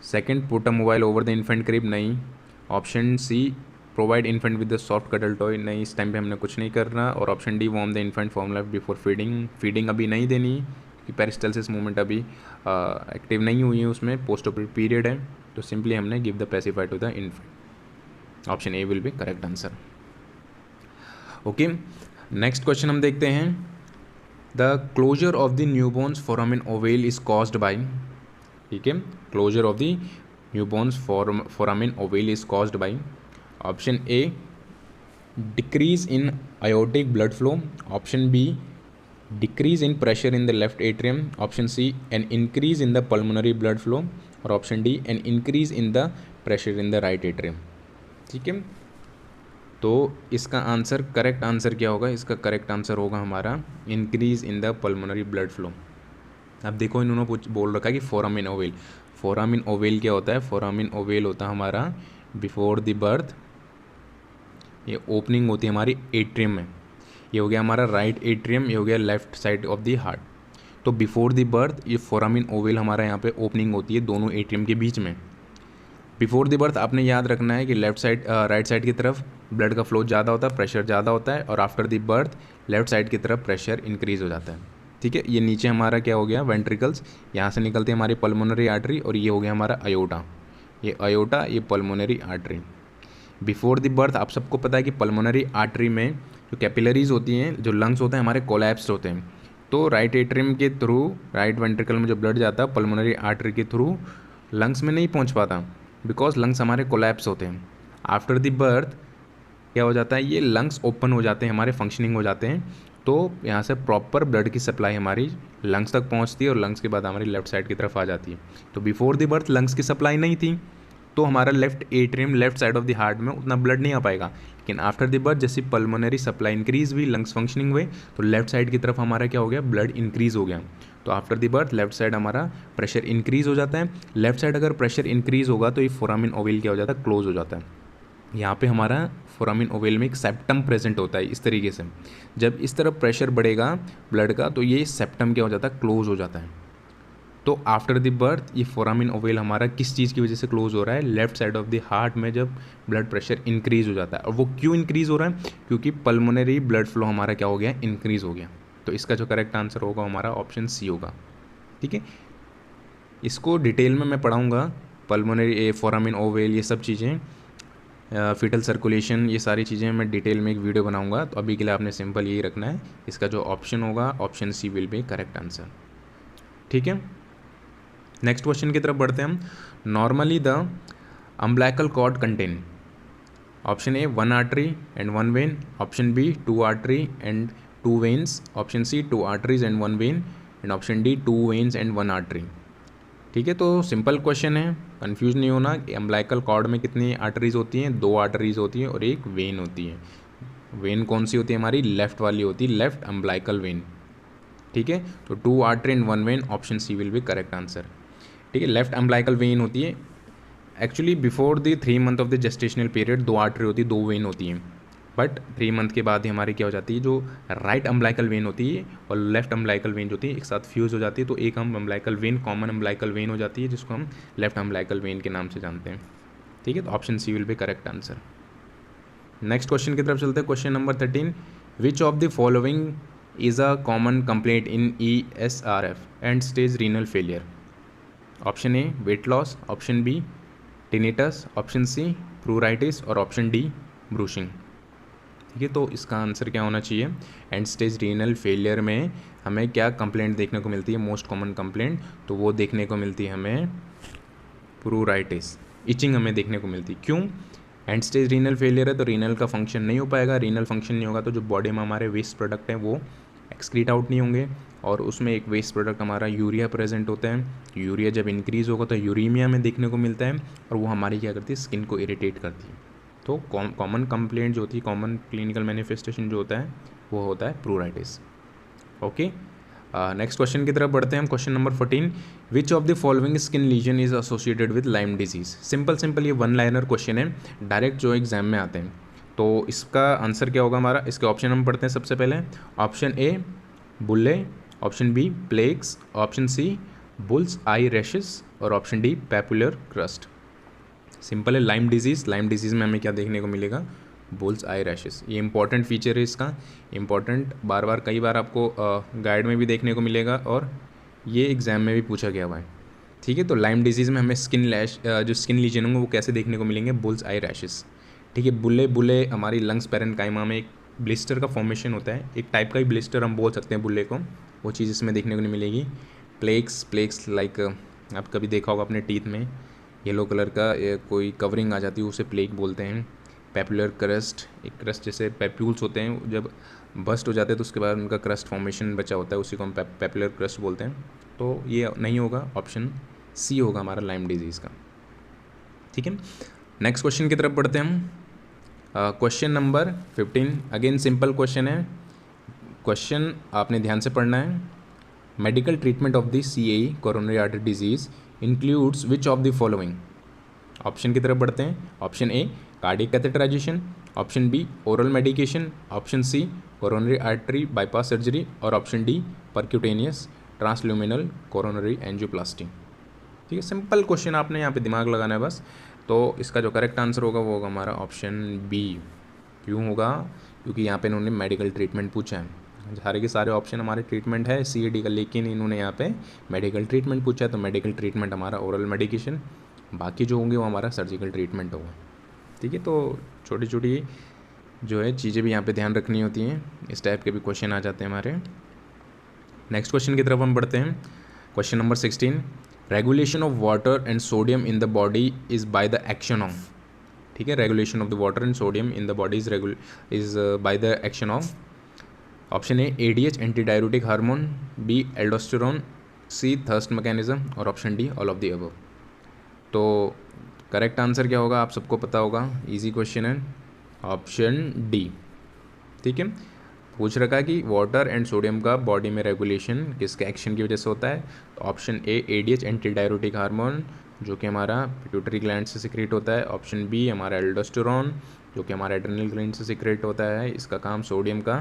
second, put a mobile over the infant crib, नहीं। Option C, provide infant with the soft cuddle toy, नहीं, इस टाइम पे हमने कुछ नहीं करना। और option D, warm the infant formula before feeding, feeding अभी नहीं देनी क्योंकि पेरिस्टल्सिस मूवमेंट अभी एक्टिव नहीं हुई है, उसमें पोस्ट ऑपरेटिव पीरियड है, तो सिंपली हमने give the pacifier to the infant. Option A will be correct answer. Okay, next question हम देखते हैं। The closure of the newborn's foramen ovale is caused by, ठीक है, closure of the newborn's foramen ovale is caused by option A, decrease in aortic blood flow, option B, decrease in pressure in the left atrium, option C, an increase in the pulmonary blood flow, और option D, an increase in the pressure in the right atrium। ठीक है, तो इसका answer, correct answer क्या होगा? इसका correct answer होगा हमारा increase in the pulmonary blood flow. अब देखो इन्होंने बोल रखा है कि फोरामिन ओवेल, फोरामिन ओवेल क्या होता है? फोरामिन ओवेल होता है हमारा बिफोर द बर्थ, ये ओपनिंग होती है हमारी एट्रियम में, ये हो गया हमारा राइट एट्रियम, ये हो गया left side of the heart. तो बिफोर द बर्थ ये फोरामिन ओवेल हमारा यहाँ पे ओपनिंग होती है दोनों एट्रियम के बीच में। बिफोर द बर्थ आपने याद रखना है कि लेफ्ट साइड राइट साइड की तरफ ब्लड का फ्लो ज़्यादा होता है, प्रेशर ज़्यादा होता है, और after the birth left side की तरफ प्रेशर इंक्रीज़ हो जाता है। ठीक है, ये नीचे हमारा क्या हो गया? वेंट्रिकल्स, यहाँ से निकलते हैं हमारी पल्मोनरी आर्टरी, और ये हो गया हमारा अयोटा, ये अयोटा, ये pulmonary artery. Before the birth आप सबको पता है कि पल्मोनरी आर्टरी में जो कैपिलरीज होती हैं, जो लंग्स होते हैं हमारे कोलैप्स होते हैं, तो राइट एट्रियम के थ्रू राइट वेंट्रिकल में जो ब्लड जाता है पल्मोनरी आर्टरी के थ्रू लंग्स में नहीं पहुंच पाता, बिकॉज लंग्स हमारे कोलैप्स होते हैं। आफ्टर द बर्थ क्या हो जाता है? ये लंग्स ओपन हो जाते हैं, हमारे फंक्शनिंग हो जाते हैं, तो यहाँ से प्रॉपर ब्लड की सप्लाई हमारी लंग्स तक पहुँचती है, और लंग्स के बाद हमारी लेफ्ट साइड की तरफ आ जाती है। तो बिफोर द बर्थ लंग्स की सप्लाई नहीं थी, तो हमारा left atrium left side of the heart में उतना ब्लड नहीं आ पाएगा। लेकिन आफ्टर द बर्थ जैसे पल्मोनरी सप्लाई इंक्रीज हुई, लंग्स फंक्शनिंग हुए, तो लेफ्ट साइड की तरफ हमारा क्या हो गया? ब्लड इंक्रीज हो गया। तो after the birth left side हमारा प्रेशर इंक्रीज हो जाता है। लेफ्ट साइड अगर प्रेशर इंक्रीज होगा तो ये फोरामिन ओवेल क्या हो जाता है? क्लोज हो जाता है। यहाँ पे हमारा फोरामिन ओवेल में एक सेप्टम प्रेजेंट होता है इस तरीके से। जब इस तरफ प्रेशर बढ़ेगा ब्लड का तो ये सेप्टम क्या हो जाता है? क्लोज हो जाता है। तो आफ्टर द बर्थ ये फोरामिन ओवेल हमारा किस चीज़ की वजह से क्लोज हो रहा है? Left side of the heart में जब ब्लड प्रेशर इंक्रीज हो जाता है। और वो क्यों इंक्रीज हो रहा है? क्योंकि पल्मोनरी ब्लड फ्लो हमारा क्या हो गया? इंक्रीज हो गया। तो इसका जो करेक्ट आंसर होगा हमारा ऑप्शन सी होगा। ठीक है, इसको डिटेल में मैं पढ़ाऊँगा, पल्मोनरी फोरामिन ओवेल ये सब चीज़ें, फीटल सर्कुलेशन, ये सारी चीज़ें मैं डिटेल में एक वीडियो बनाऊँगा। तो अभी के लिए आपने सिंपल यही रखना है, इसका जो ऑप्शन होगा option C will be correct answer. ठीक है, नेक्स्ट क्वेश्चन की तरफ बढ़ते हैं हम। Normally the umbilical cord contain, option A 1 artery and 1 vein, option B 2 artery and 2 veins, option C 2 arteries and 1 vein, and option D 2 veins and 1 artery. ठीक है, तो सिंपल क्वेश्चन है, कंफ्यूज नहीं होना कि अम्बलाइकल कॉर्ड में कितनी arteries होती हैं? 2 आर्टरीज होती हैं और एक वेन होती है। वेन कौन सी होती है? हमारी लेफ्ट वाली होती है, लेफ्ट अम्बलाइकल वेन। ठीक है, तो 2 artery and 1 vein, option C will be correct answer. ठीक है, लेफ्ट अम्बलाइकल वेन होती है। Actually before the 3 month of the gestational period 2 artery होती है, 2 वेन होती हैं, बट 3 मंथ के बाद ही हमारी क्या हो जाती है? जो राइट अम्बलाइकल वेन होती है और लेफ्ट अम्बलाइकल वेन जो होती है एक साथ फ्यूज़ हो जाती है, तो एक हम umbilical when, common umbilical when हो जाती है, जिसको हम लेफ्ट अम्बलाइकल वेन के नाम से जानते हैं। ठीक है, तो option C will be correct answer. Next question की तरफ चलते हैं, question number 13। Which of the following is a common complaint in ESRF end stage renal failure? Option A weight loss, option B tinnitus, option C pruritus, और option D bruising. ठीक है, तो इसका answer क्या होना चाहिए? एंड स्टेज रीनल फेलियर में हमें क्या कंप्लेंट देखने को मिलती है? मोस्ट कॉमन कंप्लेंट तो वो देखने को मिलती है हमें प्रूराइटिस, इचिंग हमें देखने को मिलती है। क्यों? एंड स्टेज रीनल फेलियर है तो रीनल का फंक्शन नहीं हो पाएगा, रीनल फंक्शन नहीं होगा तो जो बॉडी में हमारे वेस्ट प्रोडक्ट हैं वो एक्सक्रीट आउट नहीं होंगे, और उसमें एक वेस्ट प्रोडक्ट हमारा यूरिया प्रेजेंट होता है। यूरिया जब इंक्रीज़ होगा तो यूरीमिया में देखने को मिलता है, और वो हमारी क्या करती है? स्किन को इरिटेट करती है। तो कॉमन कंप्लेंट जो होती है, कॉमन क्लिनिकल मैनिफेस्टेशन जो होता है वो होता है प्रूराइटिस। ओके, नेक्स्ट क्वेश्चन की तरफ बढ़ते हैं हम, question number 14। Which of the following skin lesion is associated with Lyme disease? Simple ये 1 लाइनर क्वेश्चन है, डायरेक्ट जो एग्जाम में आते हैं। तो इसका आंसर क्या होगा हमारा? इसके ऑप्शन हम पढ़ते हैं सबसे पहले। Option A bullae, option B plaques, option C bull's eye rashes, और option D papular crust. Simple है। लाइम डिजीज़ में हमें क्या देखने को मिलेगा, बुल्स आई रैशेस। ये इंपॉर्टेंट फीचर है इसका, इंपॉर्टेंट, बार बार कई बार आपको गाइड में भी देखने को मिलेगा और ये एग्ज़ाम में भी पूछा गया हुआ है। ठीक है, तो लाइम डिजीज़ में हमें स्किन लैश, जो स्किन लीजन होंगे वो कैसे देखने को मिलेंगे, बुल्स आई रैशेस। ठीक है, बुले बुले हमारी लंग्स पैरेन्काइमा में एक ब्लिस्टर का फॉर्मेशन होता है, एक टाइप का ही ब्लिस्टर हम बोल सकते हैं बुल्ले को, वो चीज़ इसमें देखने को नहीं मिलेगी। प्लेक्स लाइक आप कभी देखा होगा अपने टीथ में येलो कलर का कोई कवरिंग आ जाती है, उसे प्लेक बोलते हैं। पैपुलर क्रस्ट, एक क्रस्ट जैसे पैप्यूल्स होते हैं, जब बस्ट हो जाते हैं तो उसके बाद उनका क्रस्ट फॉर्मेशन बचा होता है, उसी को हम पैपुलर क्रस्ट बोलते हैं। तो ये नहीं होगा, ऑप्शन सी होगा हमारा लाइम डिजीज़ का। ठीक है, नेक्स्ट क्वेश्चन की तरफ बढ़ते हैं हम। Question number 15, again simple question है। क्वेश्चन आपने ध्यान से पढ़ना है। Medical treatment of the CAE coronary artery disease includes which of the following. Option की तरफ बढ़ते हैं। Option A cardiac catheterisation, option B oral medication, option C coronary artery bypass surgery और option D percutaneous transluminal coronary angioplasty. ठीक है, simple question, आपने यहाँ पे दिमाग लगाना है बस। तो इसका जो करेक्ट आंसर होगा वो होगा हमारा ऑप्शन बी। क्यों होगा, क्योंकि यहाँ पे इन्होंने मेडिकल ट्रीटमेंट पूछा है। सारे के सारे ऑप्शन हमारे ट्रीटमेंट है CAD का, लेकिन इन्होंने यहाँ पे मेडिकल ट्रीटमेंट पूछा है, तो मेडिकल ट्रीटमेंट हमारा ओरल मेडिकेशन, बाकी जो होंगे वो हमारा सर्जिकल ट्रीटमेंट होगा। ठीक है, तो छोटी छोटी जो है चीज़ें भी यहाँ पे ध्यान रखनी होती हैं, इस टाइप के भी क्वेश्चन आ जाते हैं हमारे। नेक्स्ट क्वेश्चन की तरफ हम बढ़ते हैं। Question number 16, regulation of water and sodium in the body is by the action of. ठीक है, regulation of the water and sodium in the body is by the action of. Option A ADH anti diuretic hormone, B aldosterone, C thirst mechanism और option D all of the above. तो correct answer क्या होगा, आप सबको पता होगा, easy question है, option D. ठीक है, पूछ रखा है कि वाटर एंड सोडियम का बॉडी में रेगुलेशन किसके एक्शन की वजह से होता है, तो option A ADH anti diuretic hormone जो कि हमारा पिट्यूटरी ग्लैंड से सिक्रेट होता है, ऑप्शन बी हमारा एल्डोस्टेरोन जो कि हमारा एड्रेनल ग्लैंड से सिक्रेट होता है। इसका काम सोडियम का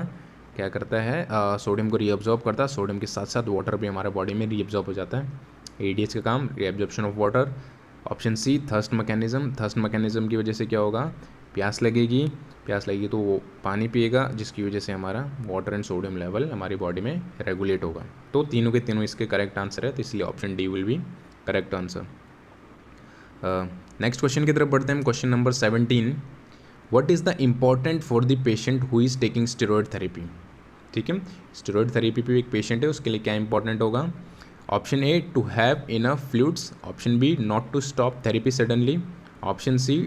क्या करता है, सोडियम को रीअब्जॉर्ब करता है, सोडियम के साथ साथ वाटर भी हमारे बॉडी में रीअब्जॉर्ब हो जाता है। ADH का काम reabsorption of water. Option C thirst mechanism, thirst mechanism की वजह से क्या होगा, प्यास लगेगी तो वो पानी पिएगा, जिसकी वजह से हमारा वाटर एंड सोडियम लेवल हमारी बॉडी में रेगुलेट होगा। तो तीनों के तीनों इसके करेक्ट आंसर है, तो इसलिए option D will be correct answer. Next question की तरफ बढ़ते हैं हम। Question number 17, what is the important for the patient who is taking steroid therapy. ठीक है, स्टेरॉयड थेरेपी पे एक पेशेंट है, उसके लिए क्या इंपॉर्टेंट होगा। Option A to have enough fluids, option B not to stop therapy suddenly, option C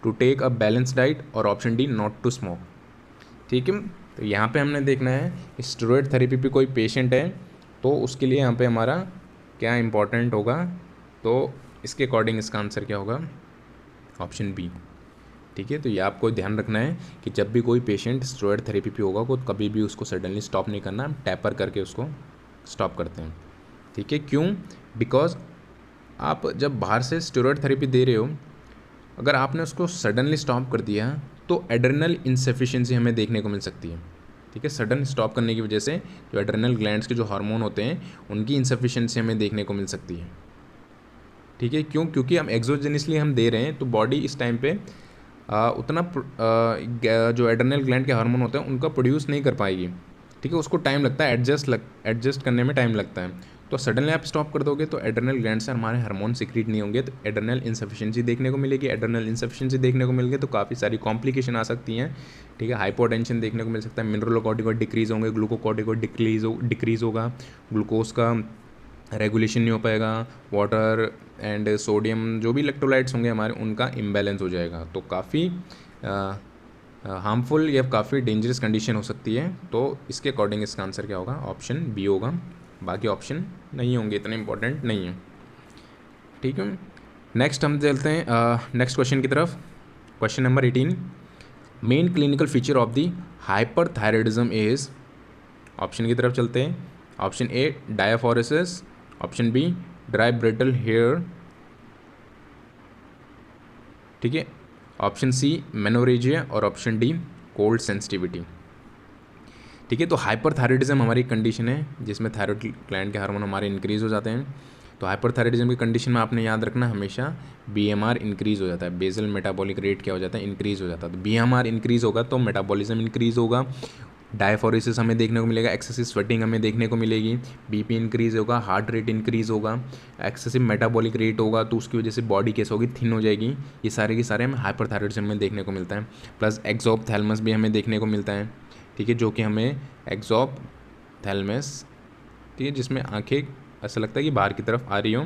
to take a balance diet और option D not to smoke. ठीक है, तो यहाँ पे हमने देखना है स्टेरॉयड थेरेपी पे कोई पेशेंट है तो उसके लिए यहाँ पे हमारा क्या इंपॉर्टेंट होगा, तो इसके अकॉर्डिंग इसका आंसर क्या होगा, ऑप्शन बी। ठीक है, तो ये आपको ध्यान रखना है कि जब भी कोई पेशेंट स्टेरॉयड थेरेपी पे होगा तो कभी भी उसको सडनली स्टॉप नहीं करना, टैपर करके उसको स्टॉप करते हैं। ठीक है, क्यों, बिकॉज आप जब बाहर से स्टेरॉयड थेरेपी दे रहे हो, अगर आपने उसको सडनली स्टॉप कर दिया तो एड्रेनल इनसफिशिएंसी हमें देखने को मिल सकती है। ठीक है, सडन स्टॉप करने की वजह से जो एड्रेनल ग्लैंड्स के जो हार्मोन होते हैं उनकी इनसफिशिएंसी हमें देखने को मिल सकती है। ठीक है, क्यों, क्योंकि हम एक्सोजेनिसली हम दे रहे हैं, तो बॉडी इस टाइम पे उतना जो एड्रेनल ग्लैंड के हार्मोन होते हैं उनका प्रोड्यूस नहीं कर पाएगी। ठीक है, उसको टाइम लगता है, एडजस्ट करने में टाइम लगता है। तो सडनली आप स्टॉप कर दोगे तो एड्रेनल ग्लैंड से हमारे हार्मोन सिक्रीट नहीं होंगे, तो एड्रेनल इनसफिशिएंसी देखने को मिलेगी। एड्रेनल इनसफिशिएंसी देखने को मिलेगी तो काफ़ी सारी कॉम्प्लिकेशन आ सकती हैं। ठीक है, हाइपोटेंशन देखने को मिल सकता है, मिनरलोकॉर्टिकॉइड डिक्रीज़ होंगे, ग्लूकोकॉर्टिकॉइड डिक्रीज़ होगा, ग्लूकोज का रेगुलेशन नहीं हो पाएगा, वाटर एंड सोडियम जो भी इलेक्ट्रोलाइट्स होंगे हमारे उनका इम्बैलेंस हो जाएगा, तो काफ़ी हार्मफुल या काफ़ी डेंजरस कंडीशन हो सकती है। तो इसके अकॉर्डिंग इसका आंसर क्या होगा, ऑप्शन बी होगा, बाकी ऑप्शन नहीं होंगे, इतने इंपॉर्टेंट नहीं है। ठीक है, नेक्स्ट हम चलते हैं नेक्स्ट क्वेश्चन की तरफ। Question number 18, main clinical feature of the hyperthyroidism is, option की तरफ चलते हैं। Option A diaphoresis, option B dry brittle hair, ठीक है, ऑप्शन सी मेनोरेजिया और ऑप्शन डी कोल्ड सेंसिटिविटी। ठीक है, तो हाइपरथायराइडिज्म हमारी कंडीशन है जिसमें थायराइड ग्लैंड के हार्मोन हमारे इंक्रीज हो जाते हैं। तो हाइपरथायराइडिज्म की कंडीशन में आपने याद रखना हमेशा BMR इंक्रीज़ हो जाता है, बेसल मेटाबॉलिक रेट क्या हो जाता है, इंक्रीज़ हो जाता है। तो BMR इंक्रीज़ होगा तो मेटाबॉलिज्म इंक्रीज़ होगा, डायफोरेसिस हमें देखने को मिलेगा, एक्सेसिव स्वेटिंग हमें देखने को मिलेगी, BP इंक्रीज़ होगा, हार्ट रेट इंक्रीज़ होगा, एक्सेसिव मेटाबॉलिक रेट होगा तो उसकी वजह से बॉडी कैसे होगी, थिन हो जाएगी। ये सारे के सारे हमें हाइपरथायराइडिज्म में देखने को मिलता है। प्लस एक्सोपथैलेमस भी हमें देखने को मिलता है, ठीक है, जो कि हमें एक्सोपथैलेमस, ठीक है, जिसमें आंखें ऐसा लगता है कि बाहर की तरफ आ रही हो,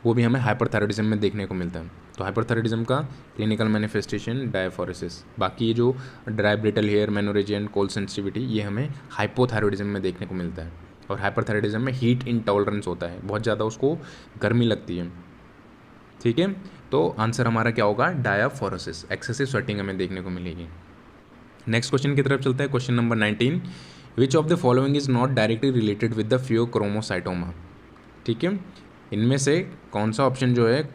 वो भी हमें हाइपरथायराइडिज्म में देखने को मिलता है। तो हाइपरथायराइडिज्म का क्लिनिकल मैनिफेस्टेशन डायफोरेसिस। बाकी ये जो dry brittle hair, menorrhagia and cold sensitivity, ये हमें हाइपोथायराइडिज्म में देखने को मिलता है। और हाइपरथायराइडिज्म में हीट इंटॉलरेंस होता है, बहुत ज़्यादा उसको गर्मी लगती है, ठीक है। तो आंसर हमारा क्या होगा, डायफोरेसिस, एक्सेसिव स्वेटिंग हमें देखने को मिलेगी। नेक्स्ट क्वेश्चन की तरफ चलता है, question number 19, which of the following is not directly related with the pheochromocytoma, ठीक है, इनमें से कौन सा ऑप्शन जो है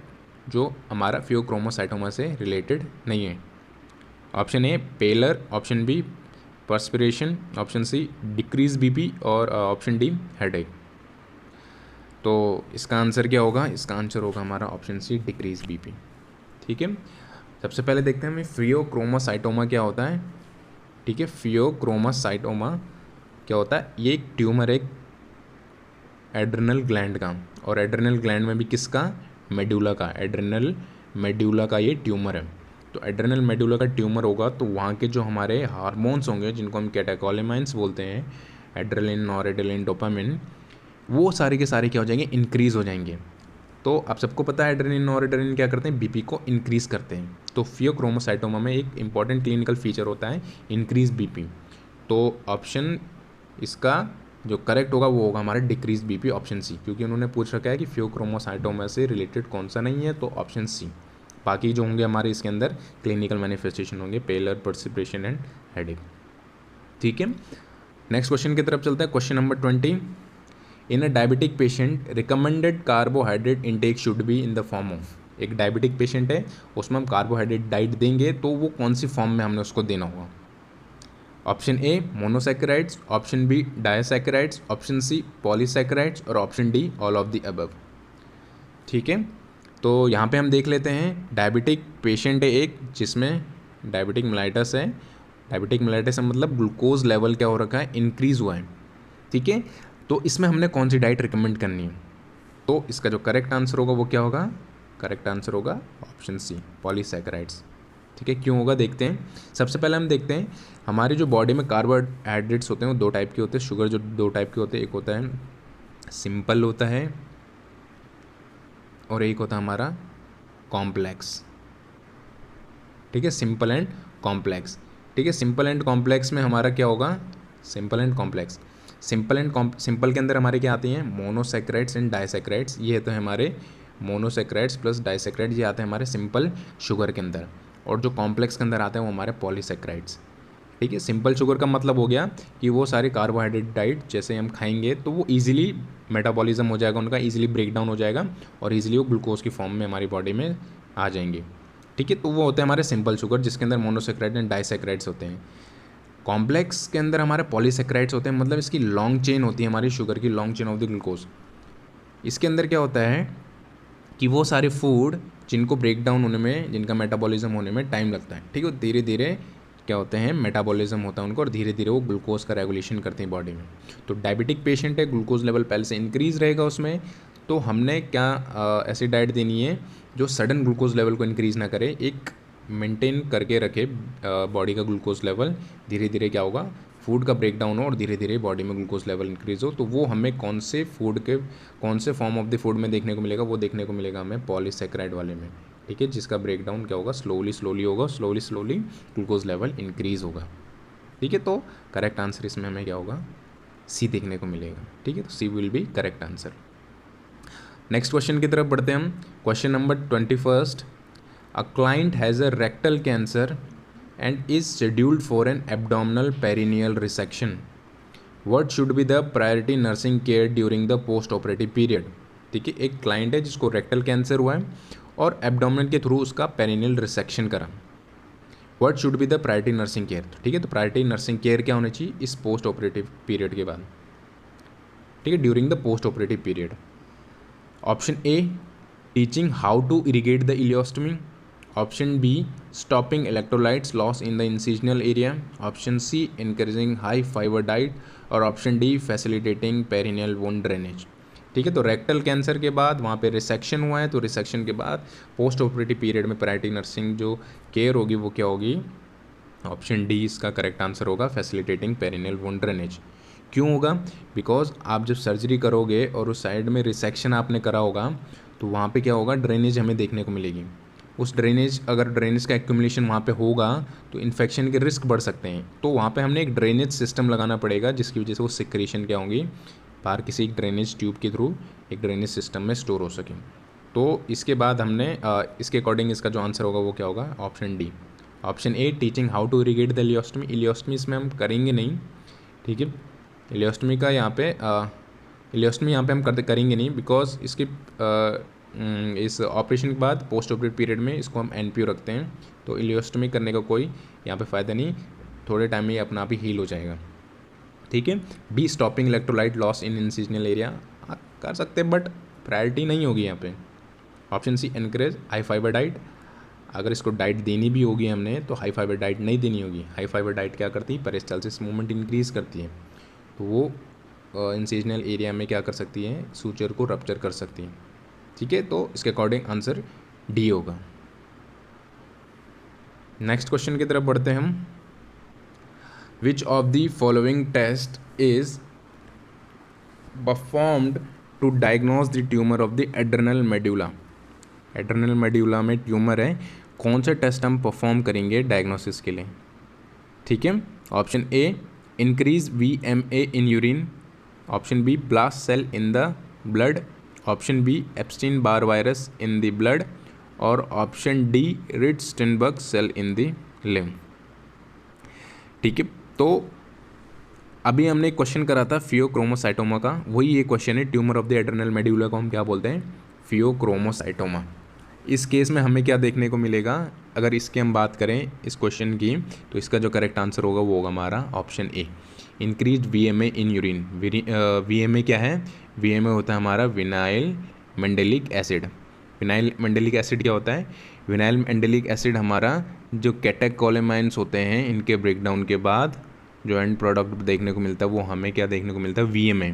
जो हमारा फियोक्रोमोसाइटोमा से रिलेटेड नहीं है। Option A pallor, option B perspiration, option C decrease BP और ऑप्शन डी हेडेक। तो इसका आंसर क्या होगा, इसका आंसर होगा हमारा ऑप्शन सी डिक्रीज BP, ठीक है। सबसे पहले देखते हैं हमें फियोक्रोमोसाइटोमा क्या होता है, ठीक है। फियोक्रोमोसाइटोमा क्या होता है, ये एक ट्यूमर है एड्रेनल ग्लैंड का, और एड्रेनल ग्लैंड में भी किसका, मेडुला का, एड्रेनल मेडुला का ये ट्यूमर है। तो एड्रेनल मेडुला का ट्यूमर होगा तो वहाँ के जो हमारे हार्मोन्स होंगे जिनको हम कैटेकोलेमाइंस बोलते हैं, एड्रेलिन, नॉरेड्रेलिन, डोपामिन, वो सारे के सारे क्या हो जाएंगे, इंक्रीज़ हो जाएंगे। तो आप सबको पता है एड्रेलिन, नॉरेड्रेलिन क्या करते हैं, BP को इंक्रीज़ करते हैं। तो फियोक्रोमोसाइटोमा में एक इंपॉर्टेंट क्लिनिकल फीचर होता है इंक्रीज BP। तो ऑप्शन इसका जो करेक्ट होगा वो होगा हमारा डिक्रीज BP, ऑप्शन सी, क्योंकि उन्होंने पूछ रखा है कि फियोक्रोमोसाइटोमा से रिलेटेड कौन सा नहीं है, तो ऑप्शन सी। बाकी जो होंगे हमारे इसके अंदर क्लिनिकल मैनिफेस्टेशन होंगे, पेलर, पर्सिपिरेशन एंड हेडेक, ठीक है। नेक्स्ट क्वेश्चन की तरफ चलते हैं, question number 20, in a diabetic patient recommended carbohydrate intake should be in the form of, एक डायबिटिक पेशेंट है उसमें हम कार्बोहाइड्रेट डाइट देंगे तो वो कौन सी फॉर्म में हमने उसको देना होगा। Option A monosaccharides, option B disaccharides, option C polysaccharides और option D all of the above, ठीक है। तो यहाँ पे हम देख लेते हैं, डायबिटिक पेशेंट है एक जिसमें डायबिटिक मेलाइटस है, डायबिटिक मेलाइटस मतलब ग्लूकोज लेवल क्या हो रखा है, इंक्रीज़ हुआ है, ठीक है। तो इसमें हमने कौन सी डाइट रिकमेंड करनी है, तो इसका जो करेक्ट आंसर होगा वो क्या होगा, करेक्ट आंसर होगा ऑप्शन सी पॉलीसैकेराइड्स, ठीक है। क्यों होगा देखते हैं। सबसे पहले हम देखते हैं हमारी जो बॉडी में कार्बोहाइड्रेट्स होते हैं वो दो टाइप के होते हैं, शुगर जो दो टाइप के होते हैं, एक होता है सिंपल होता है और एक होता है हमारा कॉम्प्लेक्स, ठीक है, सिंपल एंड कॉम्प्लेक्स, ठीक है। सिंपल एंड कॉम्प्लेक्स में हमारा क्या होगा, सिंपल एंड कॉम्प्लेक्स, सिंपल के अंदर हमारे क्या आती हैं, मोनोसैकेराइड्स एंड डाइसैकेराइड्स, ये तो है हमारे मोनोसैकेराइड्स प्लस डाइसैकेराइड्स, ये आते हैं हमारे सिंपल शुगर के अंदर, और जो कॉम्प्लेक्स के अंदर आते हैं वो हमारे पॉलीसैकेराइड्स, ठीक है। सिंपल शुगर का मतलब हो गया कि वो सारे कार्बोहाइड्रेट डाइट जैसे हम खाएंगे तो वो इजीली मेटाबॉलिज्म हो जाएगा, उनका इजीली ब्रेक डाउन हो जाएगा और इजीली वो ग्लूकोज की फॉर्म में हमारी बॉडी में आ जाएंगे, ठीक है। तो वो होते हैं हमारे सिंपल शुगर जिसके अंदर मोनोसैकेराइड एंड डाइसैकेराइड्स होते हैं। कॉम्प्लेक्स के अंदर हमारे पॉलीसैकेराइड्स होते हैं, मतलब इसकी लॉन्ग चेन होती है हमारी शुगर की, long chain of the glucose. इसके अंदर क्या होता है कि वो सारे फूड जिनको ब्रेक डाउन होने में, जिनका मेटाबॉलिज्म होने में टाइम लगता है, ठीक है, धीरे धीरे क्या होते हैं, मेटाबॉलिज्म होता है उनको और धीरे धीरे वो ग्लूकोज का रेगुलेशन करते हैं बॉडी में। तो डायबिटिक पेशेंट है, ग्लूकोज लेवल पहले से इंक्रीज़ रहेगा उसमें, तो हमने क्या ऐसी डाइट देनी है जो सडन ग्लूकोज लेवल को इंक्रीज़ ना करे, एक मेंटेन करके रखे बॉडी का ग्लूकोज लेवल, धीरे धीरे क्या होगा, फूड का ब्रेक डाउन हो और धीरे धीरे बॉडी में ग्लूकोज लेवल इंक्रीज़ हो। तो वो हमें कौन से फूड के, कौन से फॉर्म ऑफ द फूड में देखने को मिलेगा, वो देखने को मिलेगा हमें पॉलीसैकेराइड वाले में, ठीक है, जिसका ब्रेक डाउन क्या होगा, स्लोली होगा, स्लोली ग्लूकोज लेवल इंक्रीज़ होगा, ठीक है। तो करेक्ट आंसर इसमें हमें क्या होगा, सी देखने को मिलेगा, ठीक है। तो C will be correct answer. Next question की तरफ बढ़ते हैं हम, question number 21, a client has a rectal cancer and is scheduled for an abdominal perineal resection. What should be the priority nursing care during the post operative period? ठीक है, एक client है जिसको रेक्टल कैंसर हुआ है और abdominal के through उसका पेरिनियल रिसेक्शन करा। What should be the priority nursing care, ठीक है। तो प्रायोरिटी नर्सिंग केयर क्या होनी चाहिए इस पोस्ट ऑपरेटिव पीरियड के बाद, ठीक है, during the post operative period. Option A teaching how to irrigate the ileostomy, option B stopping electrolytes loss in the incisional area, option C increasing high fibre diet, और option D facilitating perineal wound drainage. ठीक है, तो rectal cancer के बाद वहाँ पे resection हुआ है, तो रिसेक्शन के बाद पोस्ट ऑपरेटिव पीरियड में प्रायोरिटी नर्सिंग जो केयर होगी वो क्या होगी, ऑप्शन डी इसका करेक्ट आंसर होगा, फैसिलिटेटिंग पेरिनियल वुंड ड्रेनेज। क्यों होगा, बिकॉज आप जब सर्जरी करोगे और उस साइड में रिसेक्शन आपने करा होगा तो वहाँ पे क्या होगा, ड्रेनेज हमें देखने को मिलेगी। उस ड्रेनेज, अगर ड्रेनेज का एक्यूमुलेशन वहाँ पे होगा तो इन्फेक्शन के रिस्क बढ़ सकते हैं, तो वहाँ पे हमने एक ड्रेनेज सिस्टम लगाना पड़ेगा जिसकी वजह से वो सिक्रेशन क्या होंगी, बाहर किसी एक ड्रेनेज ट्यूब के थ्रू एक ड्रेनेज सिस्टम में स्टोर हो सके। तो इसके बाद हमने इसके अकॉर्डिंग इसका जो आंसर होगा वो क्या होगा, option D. Option A teaching how to irrigate the ileostomy, ileostomy इसमें हम करेंगे नहीं, ठीक है, इलियोस्टमी का यहाँ पे इलियोस्टमी यहाँ पे हम करेंगे नहीं, बिकॉज इसके इस ऑपरेशन के बाद पोस्ट ऑपरेटिव पीरियड में इसको हम एनपीओ रखते हैं, तो इलियोस्टमी करने का कोई यहाँ पे फ़ायदा नहीं, थोड़े टाइम में ये अपना आप ही हील हो जाएगा। ठीक है, B stopping electrolyte loss in incisional area कर सकते हैं, बट प्रायोरिटी नहीं होगी यहाँ पे। Option C encourage high fibre diet, अगर इसको डाइट देनी भी होगी हमने तो हाई फाइबर डाइट नहीं देनी होगी। हाई फाइबर डाइट क्या करती है, पेरिस्टालसिस मूवमेंट इंक्रीज़ करती है, तो वो इंसिजनल एरिया में क्या कर सकती है, सूचर को रप्चर कर सकती है। ठीक है, तो इसके अकॉर्डिंग आंसर डी होगा। नेक्स्ट क्वेश्चन की तरफ बढ़ते हैं हम। Which of the following test is performed to diagnose the tumour of the adrenal medulla, adrenal medulla में ट्यूमर है, कौन सा टेस्ट हम परफॉर्म करेंगे डायग्नोसिस के लिए। ठीक है, option A increase VMA in urine, option B blast cell in the blood, option B Epstein Barr virus in the blood, और option D Reed Sternberg cell in the lymph. ठीक है, तो अभी हमने एक क्वेश्चन करा था फियोक्रोमोसाइटोमा का, वही ये क्वेश्चन है, tumour of the adrenal medulla को हम क्या बोलते हैं, फियोक्रोमोसाइटोमा। इस केस में हमें क्या देखने को मिलेगा, अगर इसकी हम बात करें इस क्वेश्चन की, तो इसका जो करेक्ट आंसर होगा वो होगा हमारा option A, increase VMA in urine. VMA क्या है, VMA होता है हमारा विनाइल मेंडेलिक एसिड। विनाइल मेंडेलिक एसिड क्या होता है, विनाइल मेंडेलिक एसिड हमारा जो कैटेकोलेमाइंस होते हैं इनके ब्रेकडाउन के बाद जो एंड प्रोडक्ट देखने को मिलता है वो हमें क्या देखने को मिलता है, VMA।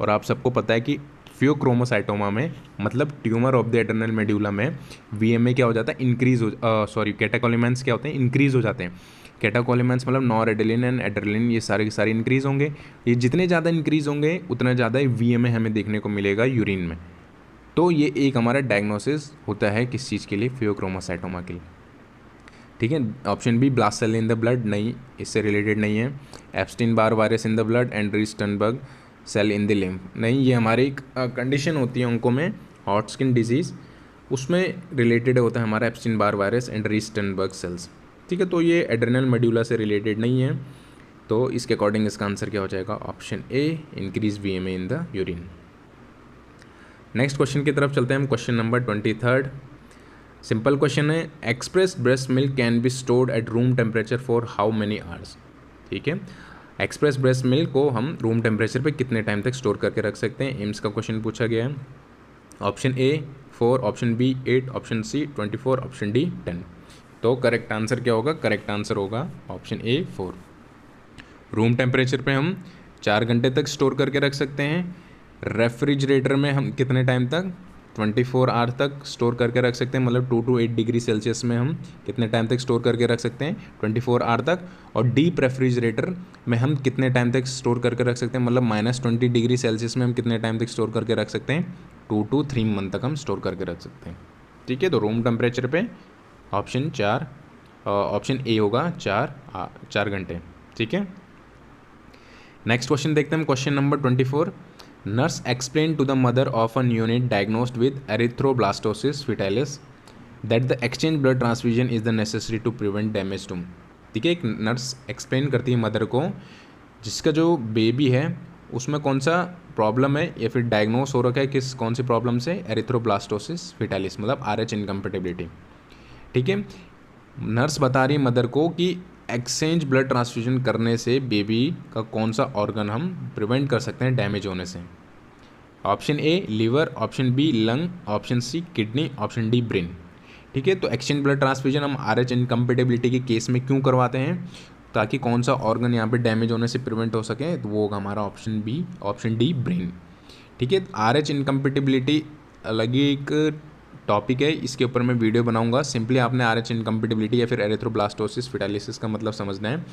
और आप सबको पता है कि फियोक्रोमोसाइटोमा में मतलब tumour of the adrenal medulla में VMA क्या हो जाता है, इंक्रीज हो, सॉरी कैटेकोलेमाइंस क्या होते हैं, इंक्रीज हो जाते हैं। कैटेकोलेमाइंस मतलब नॉरएड्रेनालिन एंड एड्रेनालिन, ये सारे के सारे इंक्रीज होंगे, ये जितने ज़्यादा इंक्रीज होंगे उतना ज़्यादा VMA हमें देखने को मिलेगा यूरिन में। तो ये एक हमारा डायग्नोसिस होता है किस चीज़ के लिए, फियोक्रोमोसाइटोमा के लिए। ठीक है, option B blast cell in the blood नहीं, इससे रिलेटेड नहीं है। Epstein Barr virus in the blood and Reed Sternberg cell in the lymph नहीं, ये हमारी एक कंडीशन होती है अंकों में, हॉट स्किन डिजीज़, उसमें रिलेटेड होता है हमारा Epstein Barr virus and Reed Sternberg cells. ठीक है, तो ये एड्रेनल मेड्यूला से रिलेटेड नहीं है, तो इसके अकॉर्डिंग इसका आंसर क्या हो जाएगा, option A increase VMA in the urine. Next question की तरफ चलते हैं हम, क्वेश्चन नंबर 23। सिंपल क्वेश्चन है, express breast milk can be stored at room temperature for how many hours. ठीक है, एक्सप्रेस ब्रेस्ट मिल्क को हम रूम टेम्परेचर पे कितने टाइम तक स्टोर करके रख सकते हैं, एम्स का क्वेश्चन पूछा गया है। Option A 4, option B 8, option C 24, option D 10। तो करेक्ट आंसर क्या होगा, करेक्ट आंसर होगा ऑप्शन ए 4। रूम टेम्परेचर पे हम 4 घंटे तक स्टोर करके रख सकते हैं, रेफ्रिजरेटर में हम कितने टाइम तक, 24 आवर तक स्टोर करके रख सकते हैं, मतलब 2 to 8 डिग्री सेल्सियस में हम कितने टाइम तक स्टोर करके रख सकते हैं, 24 आवर तक। और डीप रेफ्रिजरेटर में हम कितने टाइम तक स्टोर करके रख सकते हैं, मतलब -20 डिग्री सेल्सियस में हम कितने टाइम तक स्टोर करके रख सकते हैं, 2 to 3 मंथ तक हम स्टोर करके रख सकते हैं। ठीक है, तो रूम टेम्परेचर पे ऑप्शन ए होगा 4 घंटे। ठीक है, नेक्स्ट क्वेश्चन देखते हैं, question number 24। Nurse explain to the mother of a neonate diagnosed with erythroblastosis fetalis that the exchange blood transfusion is the necessary to prevent damage to. ठीक है, एक नर्स एक्सप्लेन करती है मदर को जिसका जो बेबी है उसमें कौन सा प्रॉब्लम है या फिर डायग्नोस हो रखा है कौन सी प्रॉब्लम से, एरिथ्रोब्लास्टोसिस फिटालिस मतलब RH इनकम्पेटिबिलिटी। ठीक है, नर्स बता रही है मदर को कि एक्सचेंज ब्लड ट्रांसफ्यूजन करने से बेबी का कौन सा ऑर्गन हम प्रिवेंट कर सकते हैं डैमेज होने से। Option A liver, option B lung, option C kidney, option D brain. ठीक है, तो एक्सचेंज ब्लड ट्रांसफ्यूजन हम RH इनकम्पेटेबिलिटी के केस में क्यों करवाते हैं, ताकि कौन सा ऑर्गन यहाँ पे डैमेज होने से प्रिवेंट हो सके, तो वो होगा हमारा option B, option D brain. ठीक है, RH इनकम्पेटेबिलिटी अलग ही एक टॉपिक है, इसके ऊपर मैं वीडियो बनाऊंगा। सिंपली आपने RH इनकम्पेटेबिलिटी या फिर एरिथ्रोब्लास्टोसिस फिटालिसिस का मतलब समझना है।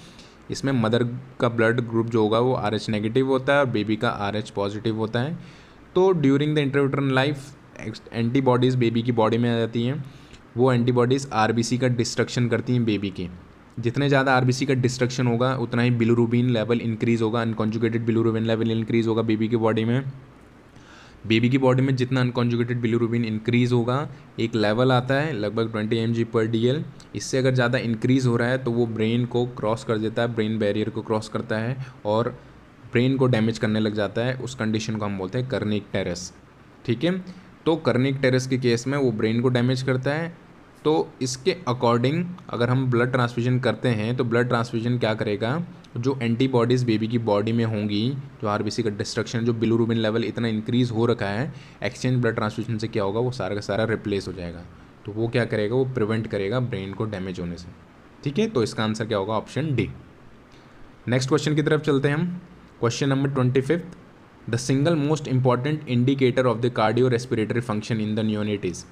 इसमें मदर का ब्लड ग्रुप जो होगा वो RH नेगेटिव होता है और बेबी का RH पॉजिटिव होता है। तो during the intrauterine life antibodies baby की बॉडी में आ जाती हैं। वो एंटीबॉडीज़ RBC का डिस्ट्रक्शन करती हैं बेबी की। जितने ज़्यादा RBC का डिस्ट्रक्शन होगा उतना ही बिलिरुबिन लेवल इंक्रीज़ होगा, अनकॉन्जुगेटेड बिलिरुबिन लेवल इंक्रीज़ होगा बेबी की बॉडी में। बेबी की बॉडी में जितना अनकॉन्जुगेटेड बिलिरुबिन इंक्रीज़ होगा, एक लेवल आता है लगभग 20 mg/dl। इससे अगर ज़्यादा इंक्रीज़ हो रहा है तो वो ब्रेन को क्रॉस कर देता है, ब्रेन बैरियर को क्रॉस करता है और ब्रेन को डैमेज करने लग जाता है। उस कंडीशन को हम बोलते हैं कर्निक टेरस। ठीक है, तो कर्निक टेरस के केस में वो ब्रेन को डैमेज करता है। तो इसके अकॉर्डिंग अगर हम ब्लड ट्रांसफ्यूजन करते हैं तो ब्लड ट्रांसफ्यूजन क्या करेगा, जो एंटीबॉडीज़ बेबी की बॉडी में होंगी, जो RBC का डिस्ट्रक्शन, जो बिलिरुबिन लेवल इतना इंक्रीज़ हो रखा है, एक्सचेंज ब्लड ट्रांसफ्यूजन से क्या होगा, वो सारा का सारा रिप्लेस हो जाएगा। तो वो क्या करेगा, वो प्रिवेंट करेगा ब्रेन को डैमेज होने से। ठीक है, तो इसका आंसर क्या होगा, ऑप्शन डी। नेक्स्ट क्वेश्चन की तरफ चलते हैं हम। Question number 25, the single most important indicator of the cardio respiratory function in the neonate is.